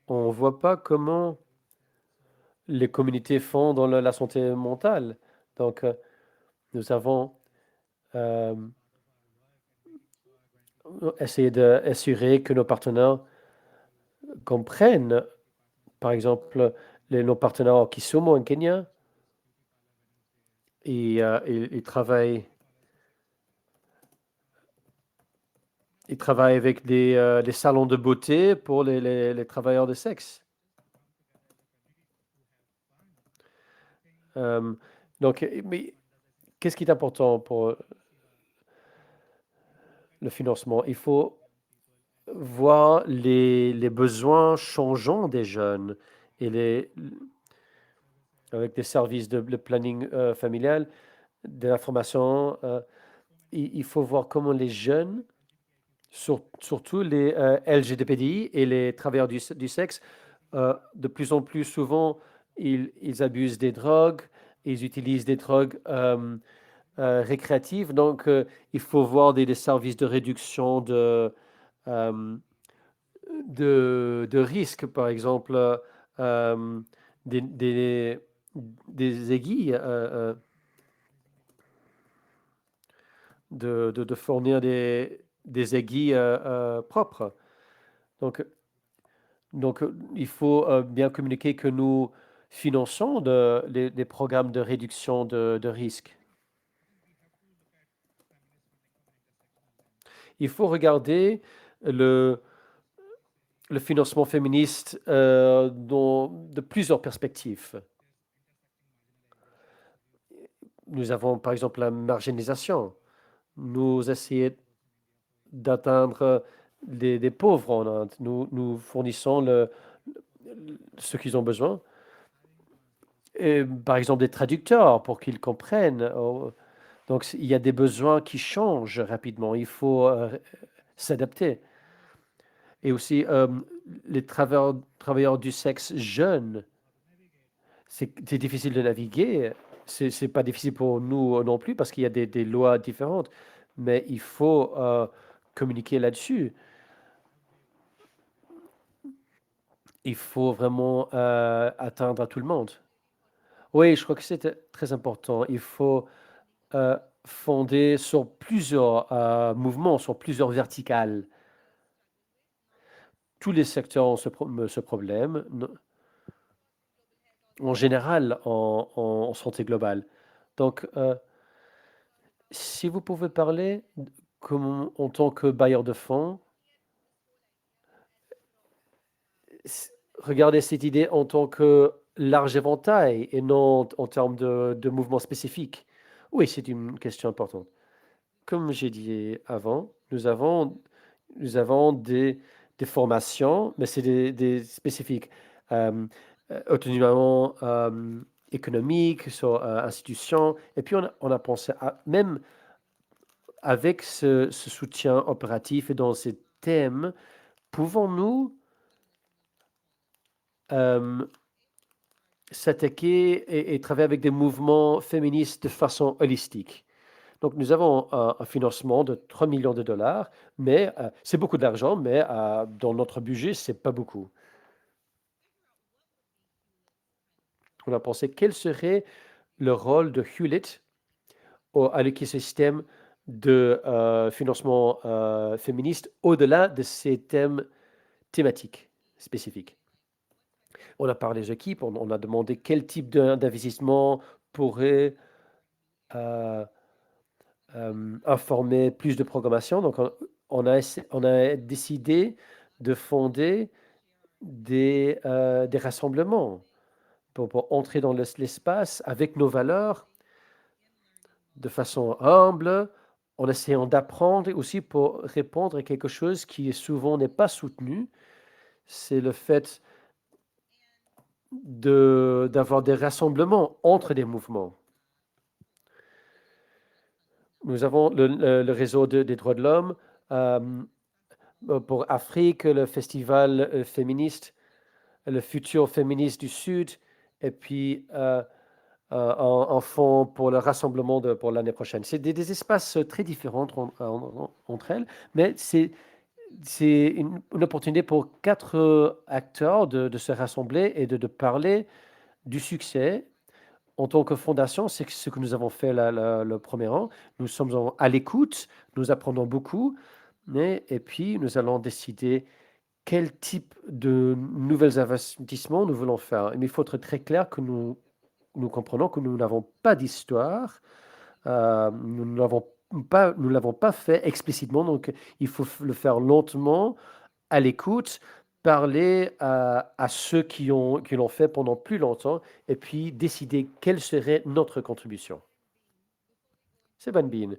On ne voit pas comment les communautés font dans la santé mentale. Donc, nous avons euh, essayé d'assurer que nos partenaires comprennent, par exemple, nos partenaires en Kisumu, en Kenya, et ils travaillent avec des salons de beauté pour les travailleurs de sexe. Euh, donc, mais qu'est-ce qui est important pour le financement? Il faut voir les besoins changeants des jeunes et avec des services de planning familial, de l'information. Il faut voir comment les jeunes, surtout les LGBTI et les travailleurs du sexe, de plus en plus souvent, ils abusent des drogues, ils utilisent des drogues récréatives. Donc, il faut voir des services de réduction euh, de risques, par exemple, des, des, des aiguilles, de fournir des aiguilles propres. Donc, il faut bien communiquer que nous finançons les programmes de réduction de risques. Il faut regarder le, le financement féministe de plusieurs perspectives. Nous avons par exemple la marginalisation. Nous essayons d'atteindre des pauvres en Inde. Nous fournissons ce qu'ils ont besoin. Et, par exemple, des traducteurs pour qu'ils comprennent. Donc, il y a des besoins qui changent rapidement. Il faut s'adapter. Et aussi, les travailleurs du sexe jeunes, c'est difficile de naviguer. C'est pas difficile pour nous non plus parce qu'il y a des lois différentes. Mais il faut communiquer là-dessus. Il faut vraiment atteindre à tout le monde. Oui, je crois que c'est très important. Il faut fonder sur plusieurs mouvements, sur plusieurs verticales. Tous les secteurs ont ce problème, en général en santé globale. Donc, si vous pouvez parler comme, en tant que bailleur de fonds, regardez cette idée en tant que large éventail et non en termes de mouvements spécifiques. Oui, c'est une question importante. Comme j'ai dit avant, nous avons des formations, mais c'est des spécifiques. Autonomément économique, sur institutions. Et puis on a pensé à, même avec ce soutien opératif et dans ces thèmes, pouvons-nous s'attaquer et travailler avec des mouvements féministes de façon holistique? Donc, nous avons un financement de 3 millions de dollars, mais c'est beaucoup d'argent, mais dans notre budget, c'est pas beaucoup. On a pensé quel serait le rôle de Hewlett à l'écosystème de financement féministe au-delà de ces thèmes thématiques spécifiques. On a parlé des équipes, on a demandé quel type d'investissement pourrait informer plus de programmation. Donc, on a décidé de fonder des rassemblements pour entrer dans l'espace avec nos valeurs de façon humble, en essayant d'apprendre et aussi pour répondre à quelque chose qui souvent n'est pas soutenu, c'est le fait d'avoir des rassemblements entre des mouvements. Nous avons le réseau des droits de l'homme, pour Afrique, le festival féministe, le futur féministe du Sud, et puis un fonds pour le rassemblement pour l'année prochaine. C'est des espaces très différents entre elles, mais c'est une opportunité pour 4 acteurs de se rassembler et de parler du succès. En tant que fondation, c'est ce que nous avons fait le premier an. Nous sommes à l'écoute, nous apprenons beaucoup, et puis nous allons décider quel type de nouveaux investissements nous voulons faire. Mais il faut être très clair que nous comprenons que nous n'avons pas d'histoire, nous ne l'avons pas fait explicitement, donc il faut le faire lentement, à l'écoute, parler à ceux qui l'ont fait pendant plus longtemps, et puis décider quelle serait notre contribution. C'est Van Bean.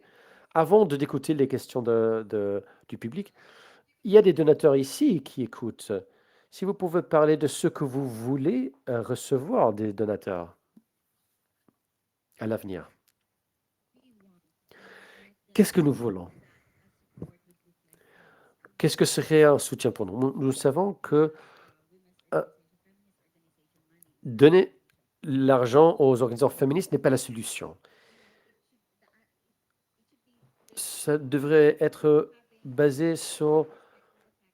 Avant d'écouter les questions du public, il y a des donateurs ici qui écoutent. Si vous pouvez parler de ce que vous voulez recevoir des donateurs à l'avenir. Qu'est-ce que nous voulons? Qu'est-ce que serait un soutien pour nous? Nous savons que donner l'argent aux organisations féministes n'est pas la solution. Ça devrait être basé sur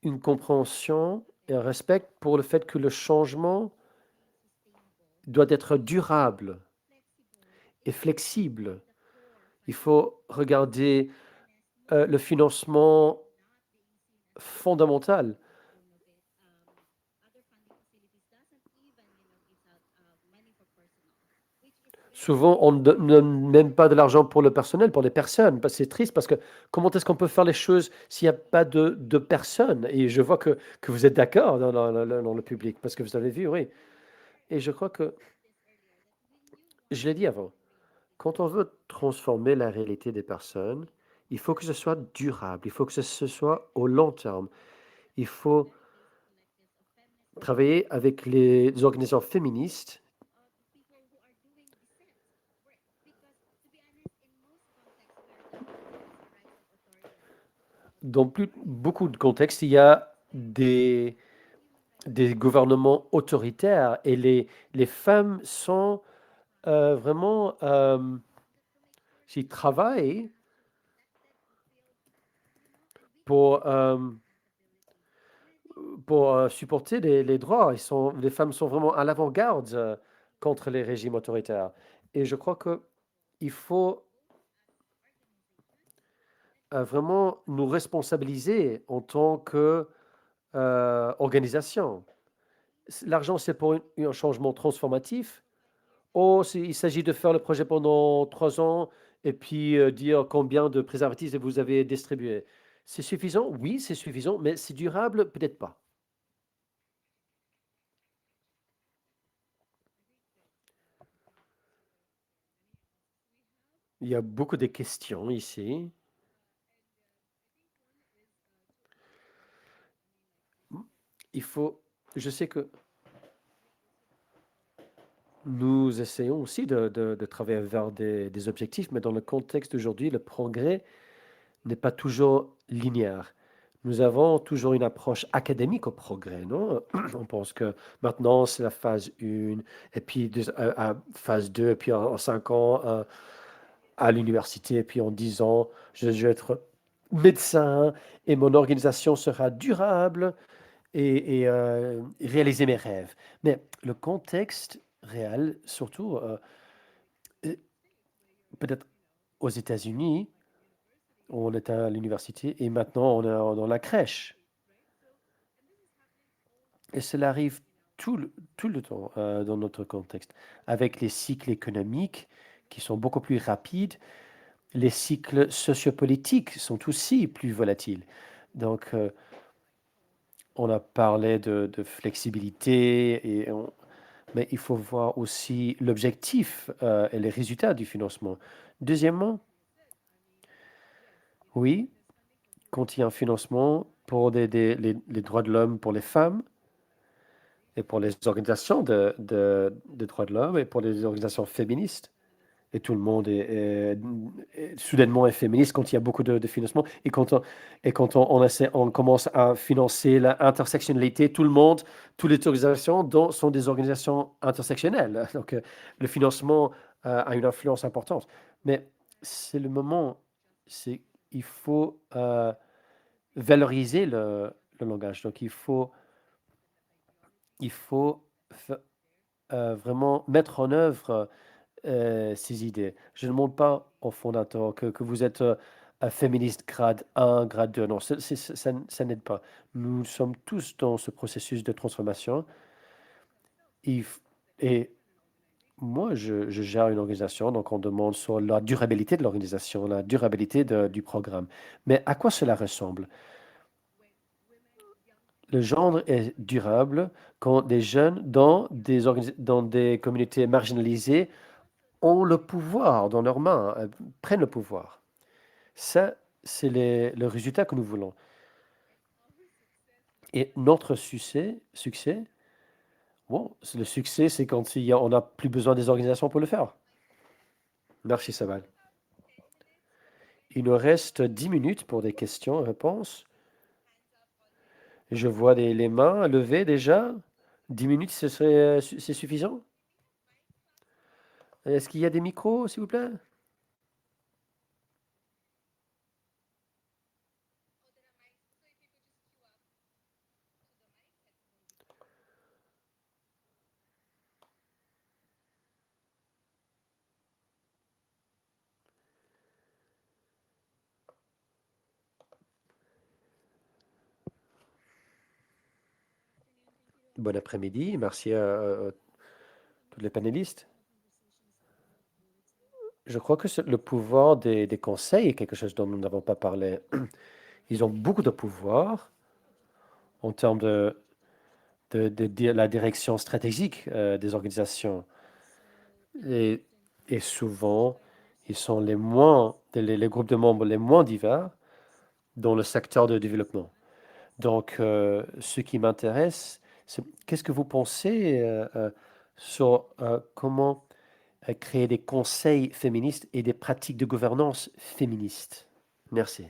une compréhension et un respect pour le fait que le changement doit être durable et flexible. Il faut regarder le financement fondamental. Souvent, on ne donne même pas de l'argent pour le personnel, pour les personnes. C'est triste parce que comment est-ce qu'on peut faire les choses s'il n'y a pas de personnes? Et je vois que vous êtes d'accord dans le public, parce que vous avez vu, oui. Et je crois que, je l'ai dit avant, quand on veut transformer la réalité des personnes, il faut que ce soit durable, il faut que ce soit au long terme. Il faut travailler avec les organisations féministes. Dans beaucoup de contextes, il y a des gouvernements autoritaires et les femmes sont vraiment, s'ils travaillent pour, supporter les droits. Les femmes sont vraiment à l'avant-garde contre les régimes autoritaires. Et je crois qu'il faut vraiment nous responsabiliser en tant qu'organisation. L'argent, c'est pour un changement transformatif. Oh, il s'agit de faire le projet pendant 3 ans et puis dire combien de préservatifs vous avez distribués. C'est suffisant? Oui, c'est suffisant, mais c'est durable? Peut-être pas. Il y a beaucoup de questions ici. je sais que nous essayons aussi de travailler vers des objectifs, mais dans le contexte d'aujourd'hui, le progrès n'est pas toujours linéaire. Nous avons toujours une approche académique au progrès, non? On pense que maintenant, c'est la phase 1, et puis à phase 2, et puis en 5 ans, à l'université, et puis en 10 ans, je vais être médecin, et mon organisation sera durable, et réaliser mes rêves. Mais le contexte réel, surtout euh, peut-être aux États-Unis, on est à l'université et maintenant on est dans la crèche. Et cela arrive tout le temps dans notre contexte, avec les cycles économiques qui sont beaucoup plus rapides. Les cycles sociopolitiques sont aussi plus volatiles. Donc, on a parlé de flexibilité, mais il faut voir aussi l'objectif et les résultats du financement. Deuxièmement, oui, quand il y a un financement pour les droits de l'homme pour les femmes et pour les organisations de droits de l'homme et pour les organisations féministes, et tout le monde est soudainement est féministe quand il y a beaucoup de financement. Et quand on commence à financer l'intersectionnalité, tout le monde, toutes les organisations sont des organisations intersectionnelles. Donc, le financement a une influence importante. Mais c'est le moment, il faut valoriser le langage. Donc, il faut vraiment mettre en œuvre ces idées. Je ne demande pas au fondateur que vous êtes un féministe grade 1, grade 2. Non, ça n'aide pas. Nous sommes tous dans ce processus de transformation. Il f- Et moi, je gère une organisation, donc on demande sur la durabilité de l'organisation, la durabilité du programme. Mais à quoi cela ressemble? Le genre est durable quand des jeunes dans des communautés marginalisées ont le pouvoir dans leurs mains, prennent le pouvoir. Ça, c'est le résultat que nous voulons. Et notre succès, bon, le succès, c'est quand on n'a plus besoin des organisations pour le faire. Merci, Saval. Il nous reste 10 minutes pour des questions et réponses. Je vois les mains levées déjà. 10 minutes, c'est suffisant? Est-ce qu'il y a des micros, s'il vous plaît? Bon après-midi. Merci à tous les panélistes. Je crois que le pouvoir des conseils est quelque chose dont nous n'avons pas parlé. Ils ont beaucoup de pouvoir en termes de la direction stratégique des organisations. Et, et souvent, ils sont les groupes de membres les moins divers dans le secteur de développement. Donc, ce qui m'intéresse, c'est qu'est-ce que vous pensez sur comment créer des conseils féministes et des pratiques de gouvernance féministes? Merci.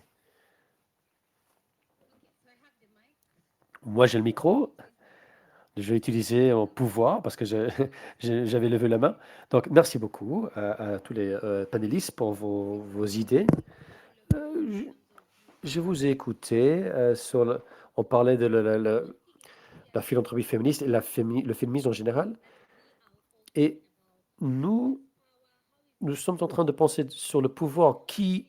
Moi, j'ai le micro. Je vais utiliser mon pouvoir parce que j'avais levé la main. Donc, merci beaucoup à tous les panélistes pour vos idées. Euh, je vous ai écouté on parlait de la philanthropie féministe et le féminisme en général. Et nous, nous sommes en train de penser sur le pouvoir. Qui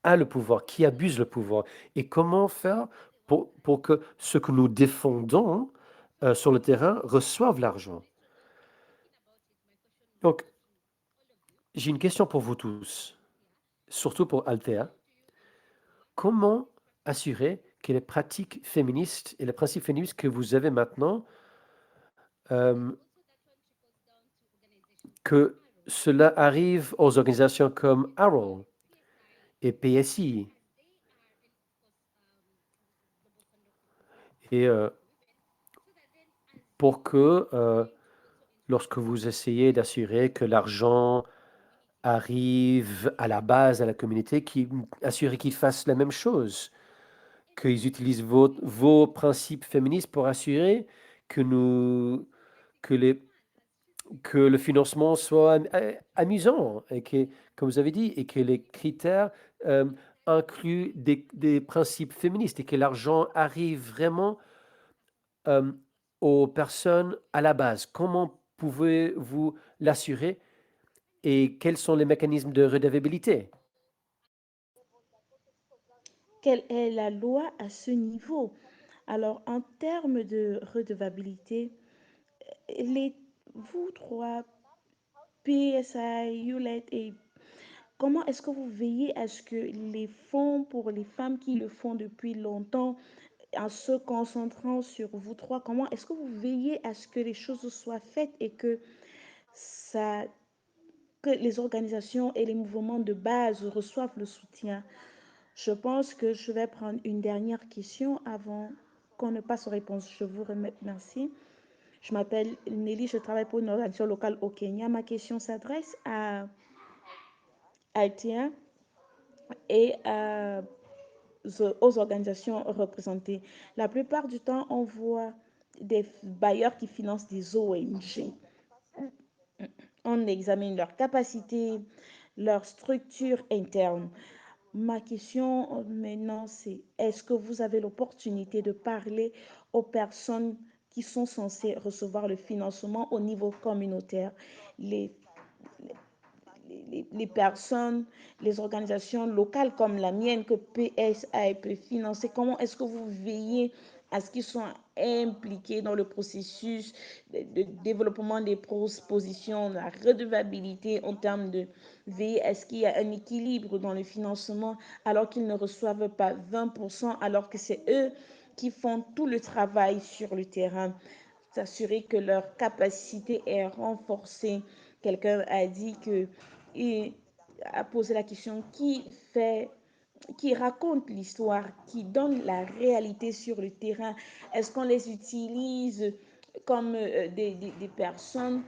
a le pouvoir? Qui abuse le pouvoir? Et comment faire pour que ce que nous défendons sur le terrain reçoivent l'argent? Donc, j'ai une question pour vous tous, surtout pour Althea. Comment assurer que les pratiques féministes et les principes féministes que vous avez maintenant, euh, que cela arrive aux organisations comme Arrow et PSI et pour que lorsque vous essayez d'assurer que l'argent arrive à la base, à la communauté, assurer qu'ils fassent la même chose, qu'ils utilisent vos principes féministes pour assurer que que les, que le financement soit amusant et que, comme vous avez dit, et que les critères euh, incluent des principes féministes et que l'argent arrive vraiment euh, aux personnes à la base. Comment pouvez-vous l'assurer et quels sont les mécanismes de redevabilité? Quelle est la loi à ce niveau? Alors, en termes de redevabilité, les, vous trois, PSI, ULET et comment est-ce que vous veillez à ce que les fonds pour les femmes qui le font depuis longtemps, en se concentrant sur vous trois, comment est-ce que vous veillez à ce que les choses soient faites et que ça, que les organisations et les mouvements de base reçoivent le soutien? Je pense que je vais prendre une dernière question avant qu'on ne passe aux réponses. Je vous remercie. Je m'appelle Nelly, je travaille pour une organisation locale au Kenya. Ma question s'adresse à Althea et aux organisations représentées. La plupart du temps, on voit des bailleurs qui financent des ONG. On examine leur capacité, leur structure interne. Ma question maintenant, c'est est-ce que vous avez l'opportunité de parler aux personnes qui sont censées recevoir le financement au niveau communautaire, les les personnes, les organisations locales comme la mienne que PSA peut financer, comment est-ce que vous veillez à ce qu'ils soient impliqués dans le processus de développement des propositions, la redevabilité en termes de veiller à ce qu'il y a un équilibre dans le financement alors qu'ils ne reçoivent pas 20%, alors que c'est eux qui font tout le travail sur le terrain, s'assurer que leur capacité est renforcée. Quelqu'un a dit que il a posé la question qui raconte l'histoire, qui donne la réalité sur le terrain. Est-ce qu'on les utilise comme des personnes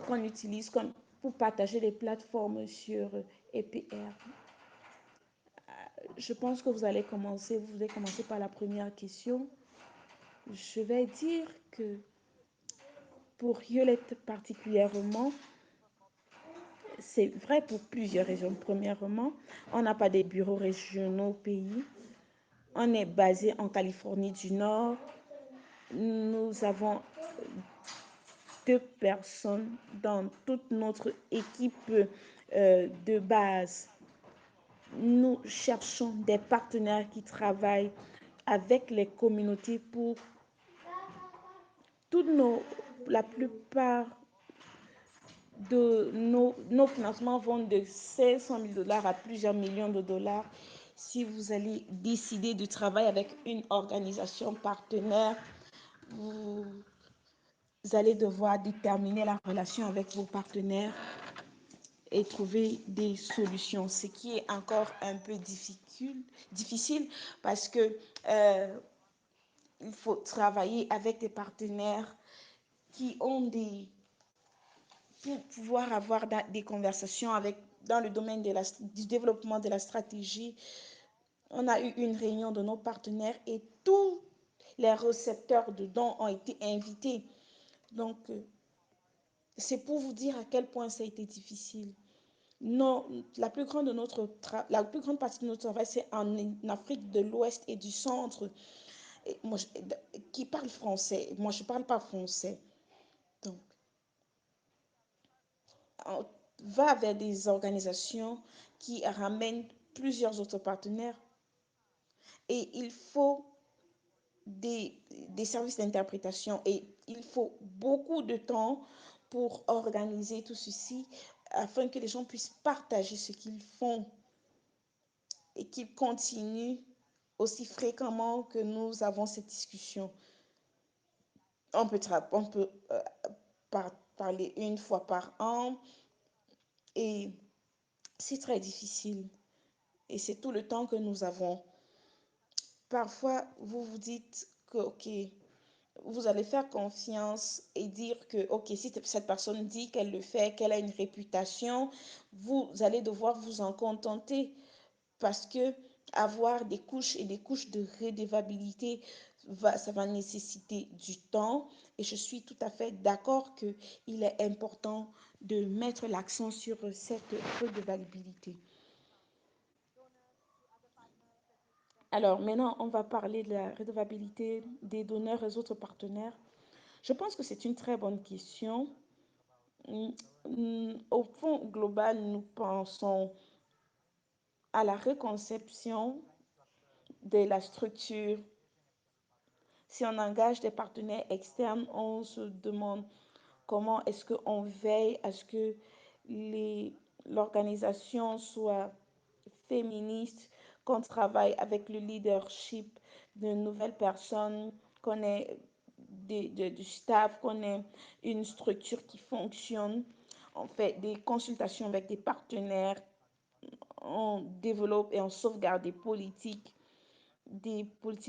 qu'on utilise comme pour partager les plateformes sur EPR? Je pense que vous allez commencer par la première question. Je vais dire que pour Yolette particulièrement, c'est vrai pour plusieurs raisons. Premièrement, on n'a pas des bureaux régionaux au pays. On est basé en Californie du Nord. Nous avons 2 personnes dans toute notre équipe de base. Nous cherchons des partenaires qui travaillent avec les communautés pour la plupart de nos financements vont de 500 000 dollars à plusieurs millions de dollars. Si vous allez décider de travailler avec une organisation partenaire, vous allez devoir déterminer la relation avec vos partenaires et trouver des solutions, ce qui est encore un peu difficile parce que il faut travailler avec des partenaires qui ont pour pouvoir avoir des conversations dans le domaine du développement de la stratégie. On a eu une réunion de nos partenaires et tous les récepteurs de dons ont été invités. Donc, c'est pour vous dire à quel point ça a été difficile. Non, la plus grande partie de notre travail, c'est en Afrique de l'Ouest et du Centre, et moi, qui parle français. Moi, je ne parle pas français. Donc, on va vers des organisations qui ramènent plusieurs autres partenaires et il faut des services d'interprétation et il faut beaucoup de temps pour organiser tout ceci afin que les gens puissent partager ce qu'ils font et qu'ils continuent aussi fréquemment que nous avons cette discussion. On peut parler une fois par an et c'est très difficile et c'est tout le temps que nous avons. Parfois, vous vous dites que, OK, vous allez faire confiance et dire que, ok, si cette personne dit qu'elle le fait, qu'elle a une réputation, vous allez devoir vous en contenter parce que avoir des couches et des couches de redevabilité, ça va nécessiter du temps. Et je suis tout à fait d'accord qu'il est important de mettre l'accent sur cette redevabilité. Alors maintenant, on va parler de la redevabilité des donneurs et autres partenaires. Je pense que c'est une très bonne question. Au fond global, nous pensons à la reconception de la structure. Si on engage des partenaires externes, on se demande comment est-ce qu'on veille à ce que l'organisation soit féministe, qu'on travaille avec le leadership de nouvelles personnes, qu'on ait du staff, qu'on ait une structure qui fonctionne. On fait des consultations avec des partenaires, on développe et on sauvegarde des politiques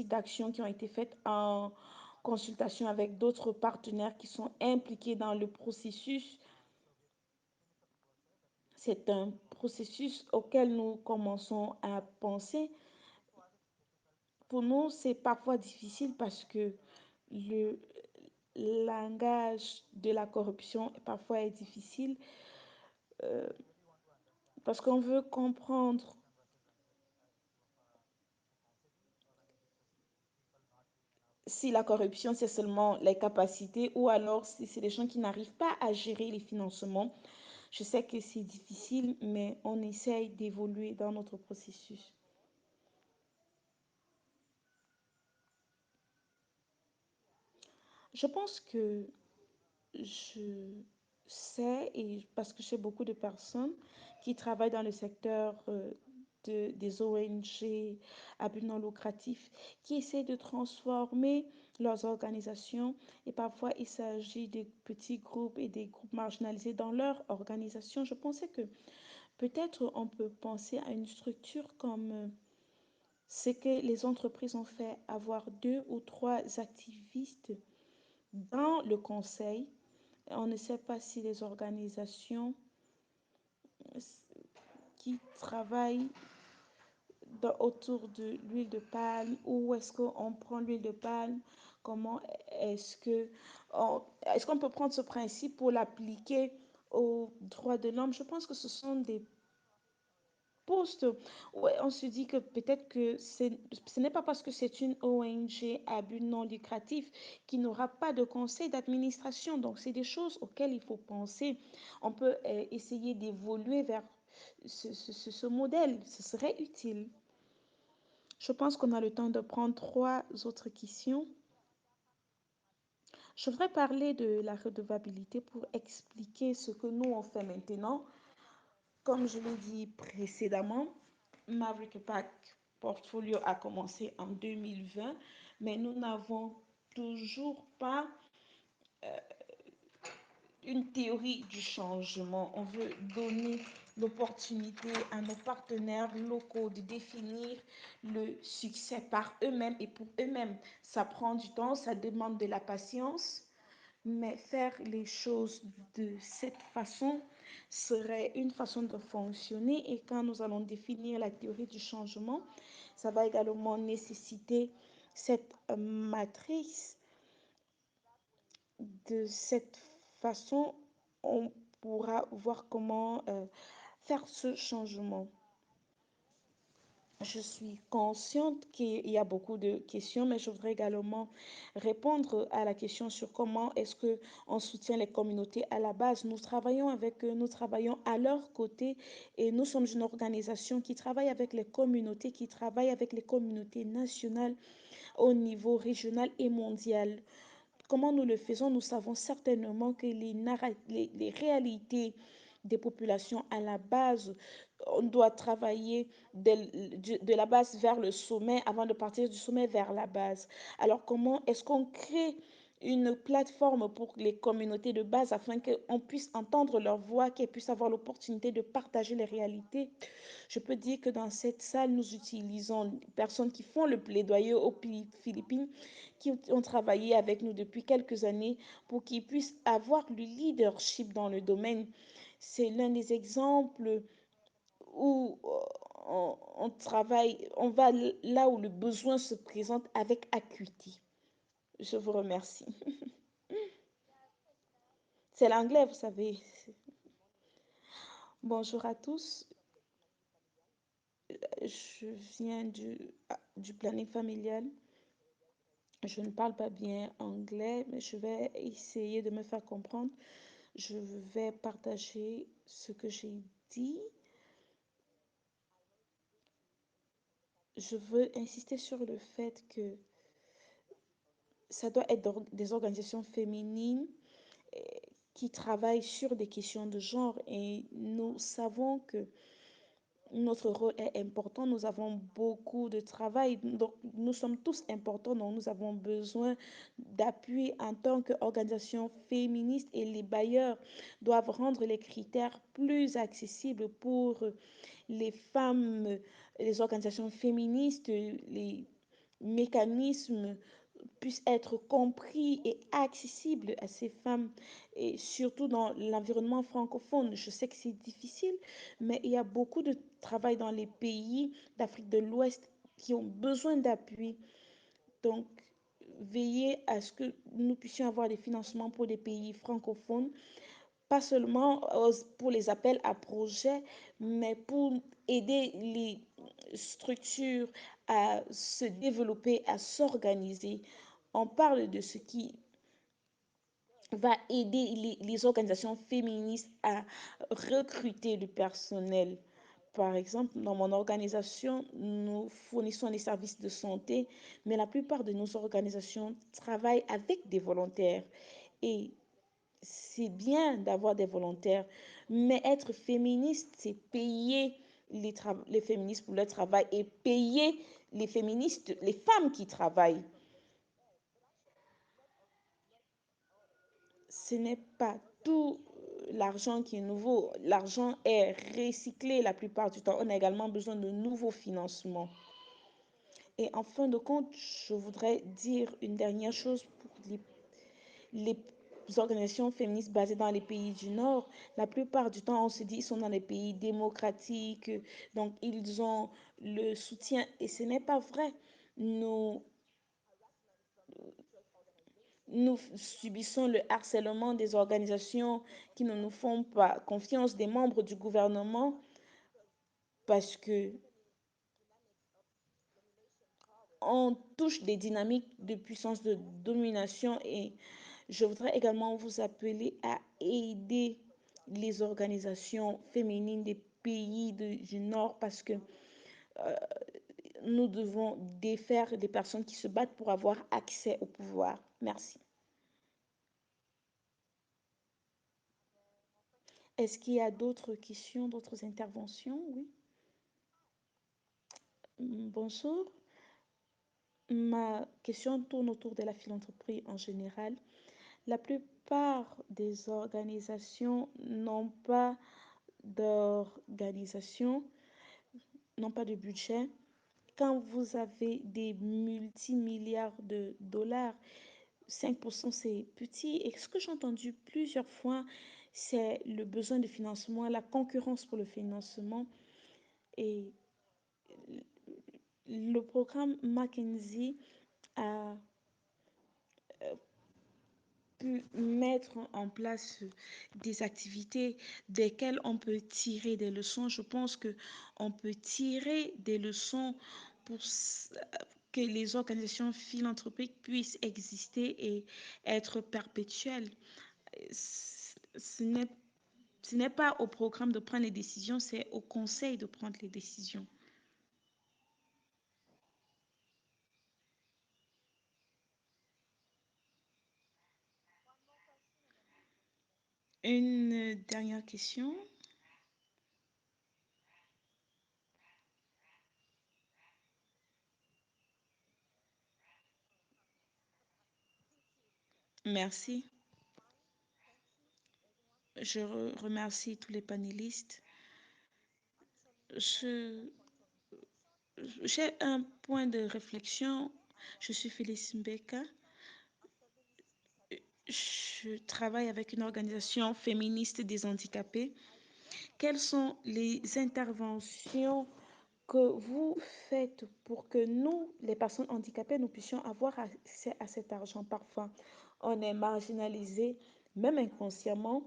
d'action qui ont été faites en consultation avec d'autres partenaires qui sont impliqués dans le processus. C'est un processus auquel nous commençons à penser. Pour nous, c'est parfois difficile parce que le langage de la corruption parfois est difficile parce qu'on veut comprendre si la corruption, c'est seulement les capacités ou alors si c'est des gens qui n'arrivent pas à gérer les financements. Je sais que c'est difficile, mais on essaye d'évoluer dans notre processus. Je pense que je sais, et parce que j'ai beaucoup de personnes qui travaillent dans le secteur des ONG à but non lucratif, qui essaient de transformer leurs organisations. Et parfois, il s'agit des petits groupes et des groupes marginalisés dans leur organisation. Je pensais que peut-être on peut penser à une structure comme ce que les entreprises ont fait, avoir deux ou trois activistes dans le conseil. On ne sait pas si les organisations qui travaillent autour de l'huile de palme, où est-ce qu'on prend l'huile de palme, comment est-ce que est-ce qu'on peut prendre ce principe pour l'appliquer aux droits de l'homme. Je pense que ce sont des postes où on se dit que peut-être que ce n'est pas parce que c'est une ONG à but non lucratif qu'il n'aura pas de conseil d'administration. Donc, c'est des choses auxquelles il faut penser. On peut essayer d'évoluer vers ce modèle. Ce serait utile. Je pense qu'on a le temps de prendre trois autres questions. Je voudrais parler de la redevabilité pour expliquer ce que nous on fait maintenant. Comme je l'ai dit précédemment, Maverick Pack Portfolio a commencé en 2020, mais nous n'avons toujours pas une théorie du changement. On veut donner l'opportunité à nos partenaires locaux de définir le succès par eux-mêmes et pour eux-mêmes. Ça prend du temps, ça demande de la patience, mais faire les choses de cette façon serait une façon de fonctionner. Et quand nous allons définir la théorie du changement, ça va également nécessiter cette matrice. De cette façon, on pourra voir comment faire ce changement. Je suis consciente qu'il y a beaucoup de questions, mais je voudrais également répondre à la question sur comment est-ce que on soutient les communautés à la base. Nous travaillons avec eux, nous travaillons à leur côté et nous sommes une organisation qui travaille avec les communautés, qui travaille avec les communautés nationales au niveau régional et mondial. Comment nous le faisons? Nous savons certainement que les réalités des populations à la base, on doit travailler de la base vers le sommet avant de partir du sommet vers la base. Alors comment est-ce qu'on crée une plateforme pour les communautés de base afin qu'on puisse entendre leur voix, qu'elles puissent avoir l'opportunité de partager les réalités. Je peux dire que dans cette salle, nous utilisons des personnes qui font le plaidoyer aux Philippines, qui ont travaillé avec nous depuis quelques années pour qu'ils puissent avoir le leadership dans le domaine. C'est l'un des exemples où on travaille, on va là où le besoin se présente avec acuité. Je vous remercie. C'est l'anglais, vous savez. Bonjour à tous. Je viens du planning familial. Je ne parle pas bien anglais, mais je vais essayer de me faire comprendre. Je vais partager ce que j'ai dit. Je veux insister sur le fait que ça doit être des organisations féminines qui travaillent sur des questions de genre et nous savons que notre rôle est important, nous avons beaucoup de travail, donc nous sommes tous importants, donc nous avons besoin d'appui en tant qu'organisation féministe et les bailleurs doivent rendre les critères plus accessibles pour les femmes, les organisations féministes, les mécanismes puissent être compris et accessibles à ces femmes, et surtout dans l'environnement francophone. Je sais que c'est difficile, mais il y a beaucoup de travail dans les pays d'Afrique de l'Ouest qui ont besoin d'appui. Donc, veillez à ce que nous puissions avoir des financements pour des pays francophones, pas seulement pour les appels à projets, mais pour aider les structures à se développer, à s'organiser. On parle de ce qui va aider les organisations féministes à recruter du personnel. Par exemple, dans mon organisation, nous fournissons des services de santé, mais la plupart de nos organisations travaillent avec des volontaires. Et c'est bien d'avoir des volontaires, mais être féministe, c'est payer les féministes pour leur travail et payer les féministes, les femmes qui travaillent. Ce n'est pas tout l'argent qui est nouveau. L'argent est recyclé la plupart du temps. On a également besoin de nouveaux financements. Et en fin de compte, je voudrais dire une dernière chose pour les organisations féministes basées dans les pays du Nord. La plupart du temps, on se dit qu'ils sont dans les pays démocratiques, donc ils ont le soutien. Et ce n'est pas vrai. Nous, nous subissons le harcèlement des organisations qui ne nous font pas confiance, des membres du gouvernement, parce que on touche des dynamiques de puissance de domination. Et je voudrais également vous appeler à aider les organisations féminines des pays du Nord parce que nous devons défaire des personnes qui se battent pour avoir accès au pouvoir. Merci. Est-ce qu'il y a d'autres questions, d'autres interventions? Oui. Bonjour. Ma question tourne autour de la philanthropie en général. La plupart des organisations d'organisation, n'ont pas de budget. Quand vous avez des multimilliards de dollars, 5% c'est petit. Et ce que j'ai entendu plusieurs fois, c'est le besoin de financement, la concurrence pour le financement. Et le programme McKinsey a pu mettre en place des activités desquelles on peut tirer des leçons. Je pense que on peut tirer des leçons pour que les organisations philanthropiques puissent exister et être perpétuelles. Ce n'est ce n'est pas au programme de prendre les décisions, c'est au conseil de prendre les décisions. Une dernière question. Merci. Je remercie tous les panélistes. Je- J'ai un point de réflexion. Je suis Phyllis Mbeka. Je travaille avec une organisation féministe des handicapés. Quelles sont les interventions que vous faites pour que nous, les personnes handicapées, nous puissions avoir accès à cet argent? Parfois, on est marginalisé, même inconsciemment.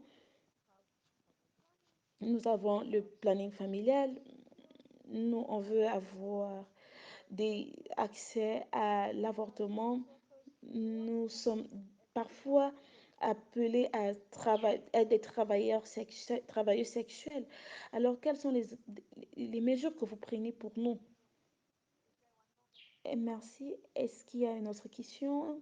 Nous avons le planning familial. Nous, on veut avoir accès à l'avortement. Nous sommes parfois appelés à des travailleurs sexuels. Alors, quelles sont les mesures que vous prenez pour nous? Et merci. Est-ce qu'il y a une autre question?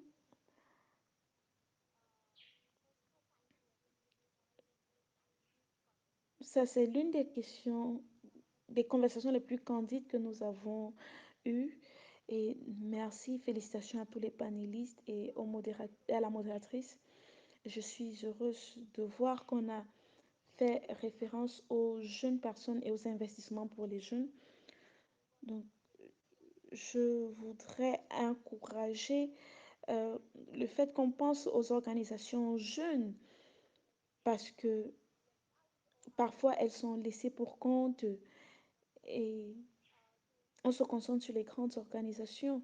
Ça, c'est l'une des questions, des conversations les plus candides que nous avons eues. Et merci, félicitations à tous les panélistes et à la modératrice. Je suis heureuse de voir qu'on a fait référence aux jeunes personnes et aux investissements pour les jeunes. Donc, je voudrais encourager euh, le fait qu'on pense aux organisations jeunes parce que parfois elles sont laissées pour compte et on se concentre sur les grandes organisations.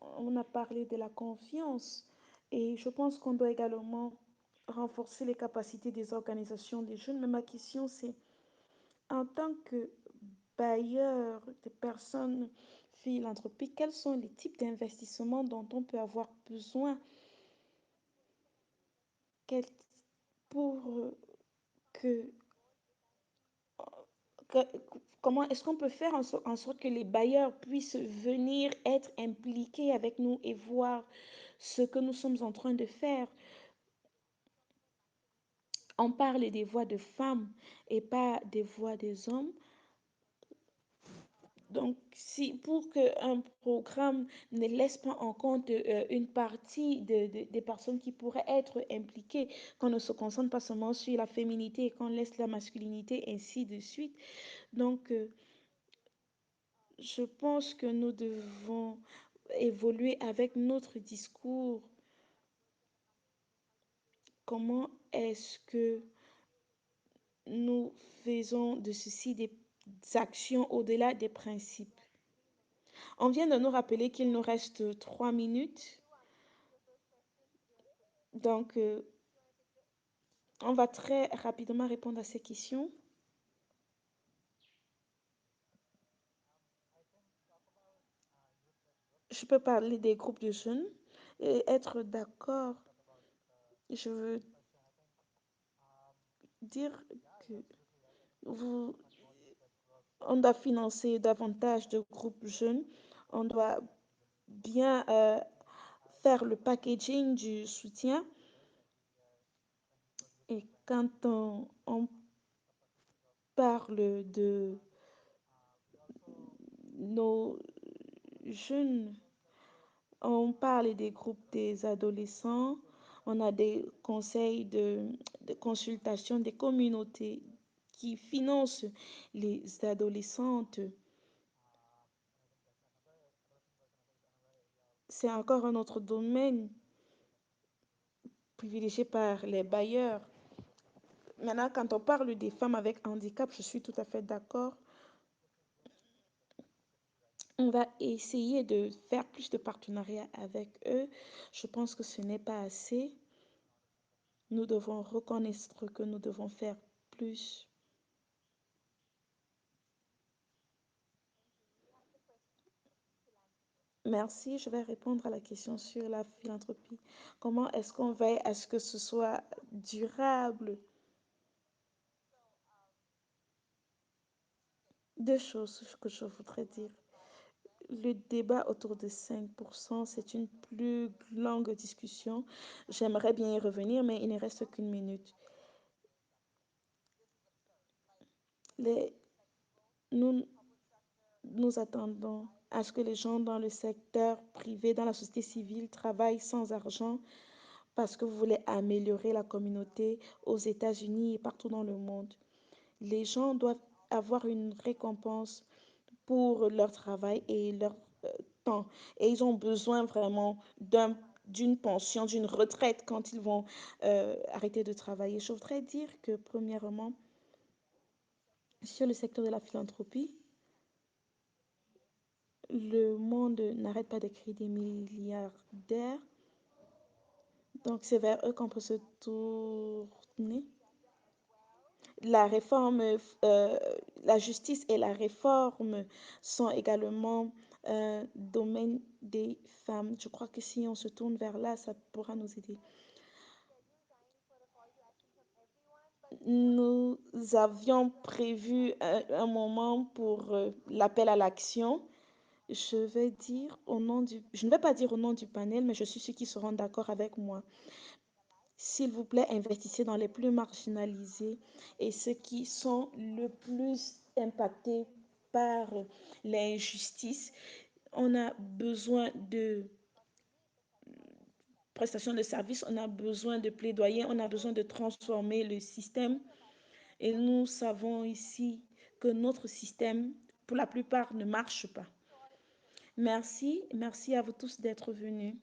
On a parlé de la confiance et je pense qu'on doit également renforcer les capacités des organisations des jeunes. Mais ma question, c'est en tant que bailleur de personnes philanthropiques, quels sont les types d'investissements dont on peut avoir besoin quel- pour que, que- comment est-ce qu'on peut faire en sorte que les bailleurs puissent venir être impliqués avec nous et voir ce que nous sommes en train de faire? On parle des voix de femmes et pas des voix des hommes. Donc, si pour qu'un programme ne laisse pas en compte une partie des personnes qui pourraient être impliquées, qu'on ne se concentre pas seulement sur la féminité et qu'on laisse la masculinité, ainsi de suite. Donc, je pense que nous devons évoluer avec notre discours. Comment est-ce que nous faisons de ceci des actions au-delà des principes? On vient de nous rappeler qu'il nous reste 3 minutes. Donc, on va très rapidement répondre à ces questions. Je peux parler des groupes de jeunes et être d'accord. Je veux dire que vous, on doit financer davantage de groupes jeunes. On doit bien faire le packaging du soutien. Et quand on parle de nos jeunes, on parle des groupes des adolescents, on a des conseils de consultation des communautés qui financent les adolescentes. C'est encore un autre domaine privilégié par les bailleurs. Maintenant, quand on parle des femmes avec handicap, je suis tout à fait d'accord. On va essayer de faire plus de partenariats avec eux. Je pense que ce n'est pas assez. Nous devons reconnaître que nous devons faire plus. Merci. Je vais répondre à la question sur la philanthropie. Comment est-ce qu'on veille à ce que ce soit durable? Deux choses que je voudrais dire. Le débat autour de 5%, c'est une plus longue discussion. J'aimerais bien y revenir, mais il ne reste qu'une minute. Les, nous, nous attendons à ce que les gens dans le secteur privé, dans la société civile, travaillent sans argent parce que vous voulez améliorer la communauté aux États-Unis et partout dans le monde. Les gens doivent avoir une récompense pour leur travail et leur temps. Et ils ont besoin vraiment d'une pension, d'une retraite quand ils vont arrêter de travailler. Je voudrais dire que, premièrement, sur le secteur de la philanthropie, le monde n'arrête pas de créer des milliardaires. Donc, c'est vers eux qu'on peut se tourner. La réforme, la justice et la réforme sont également un domaine des femmes. Je crois que si on se tourne vers là, ça pourra nous aider. Nous avions prévu un moment pour l'appel à l'action. Je ne vais pas dire au nom du panel, mais je suis sûre qu'ils seront d'accord avec moi. S'il vous plaît, investissez dans les plus marginalisés et ceux qui sont le plus impactés par l'injustice. On a besoin de prestations de services, on a besoin de plaidoyer, on a besoin de transformer le système. Et nous savons ici que notre système, pour la plupart, ne marche pas. Merci à vous tous d'être venus.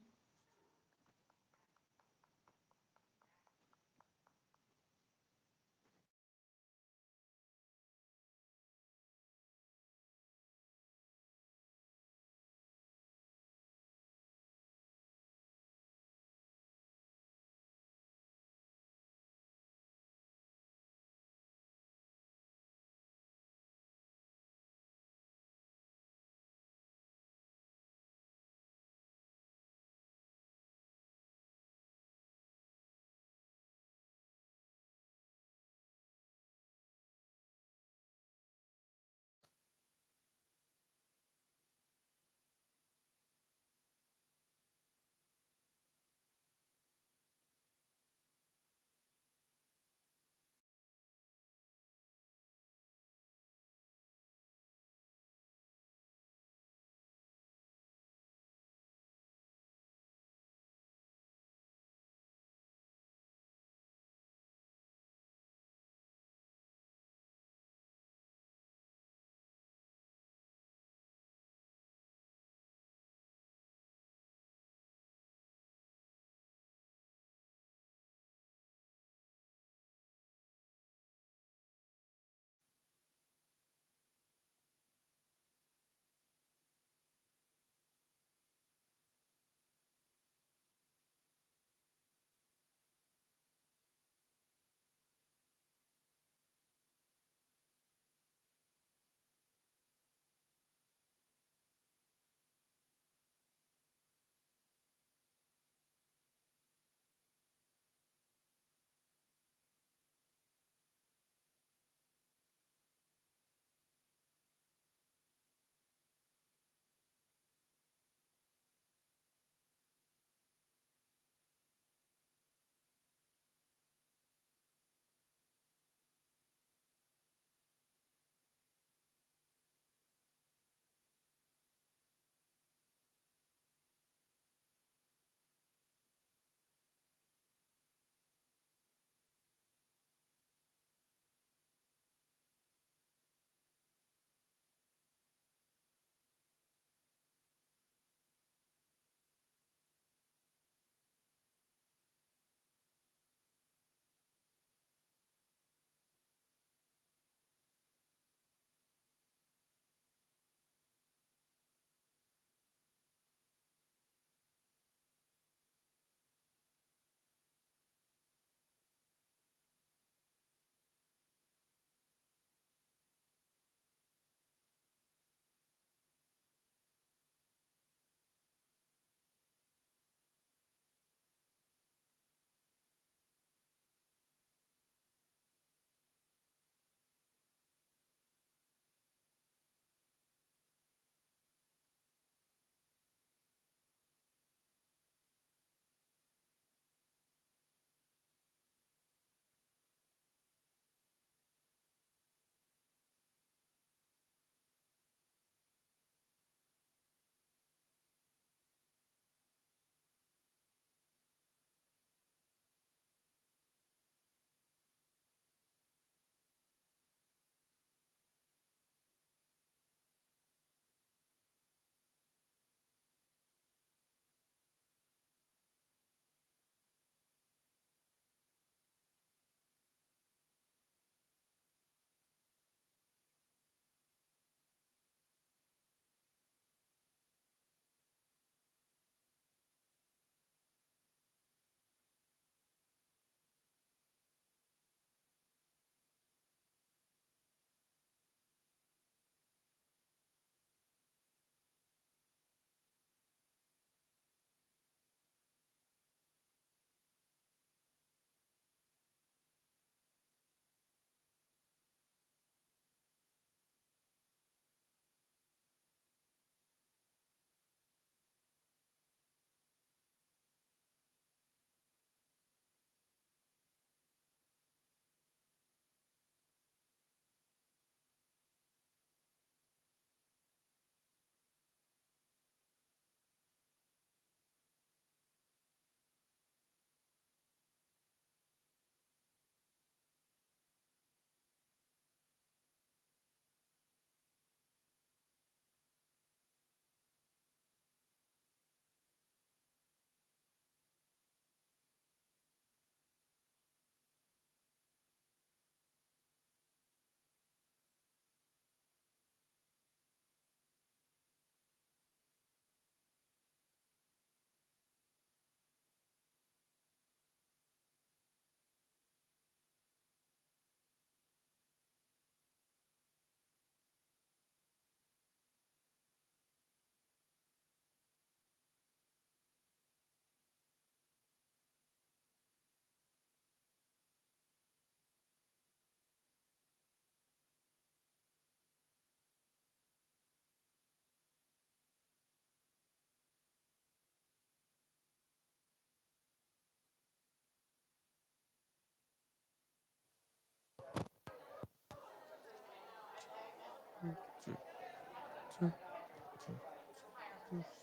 Mm.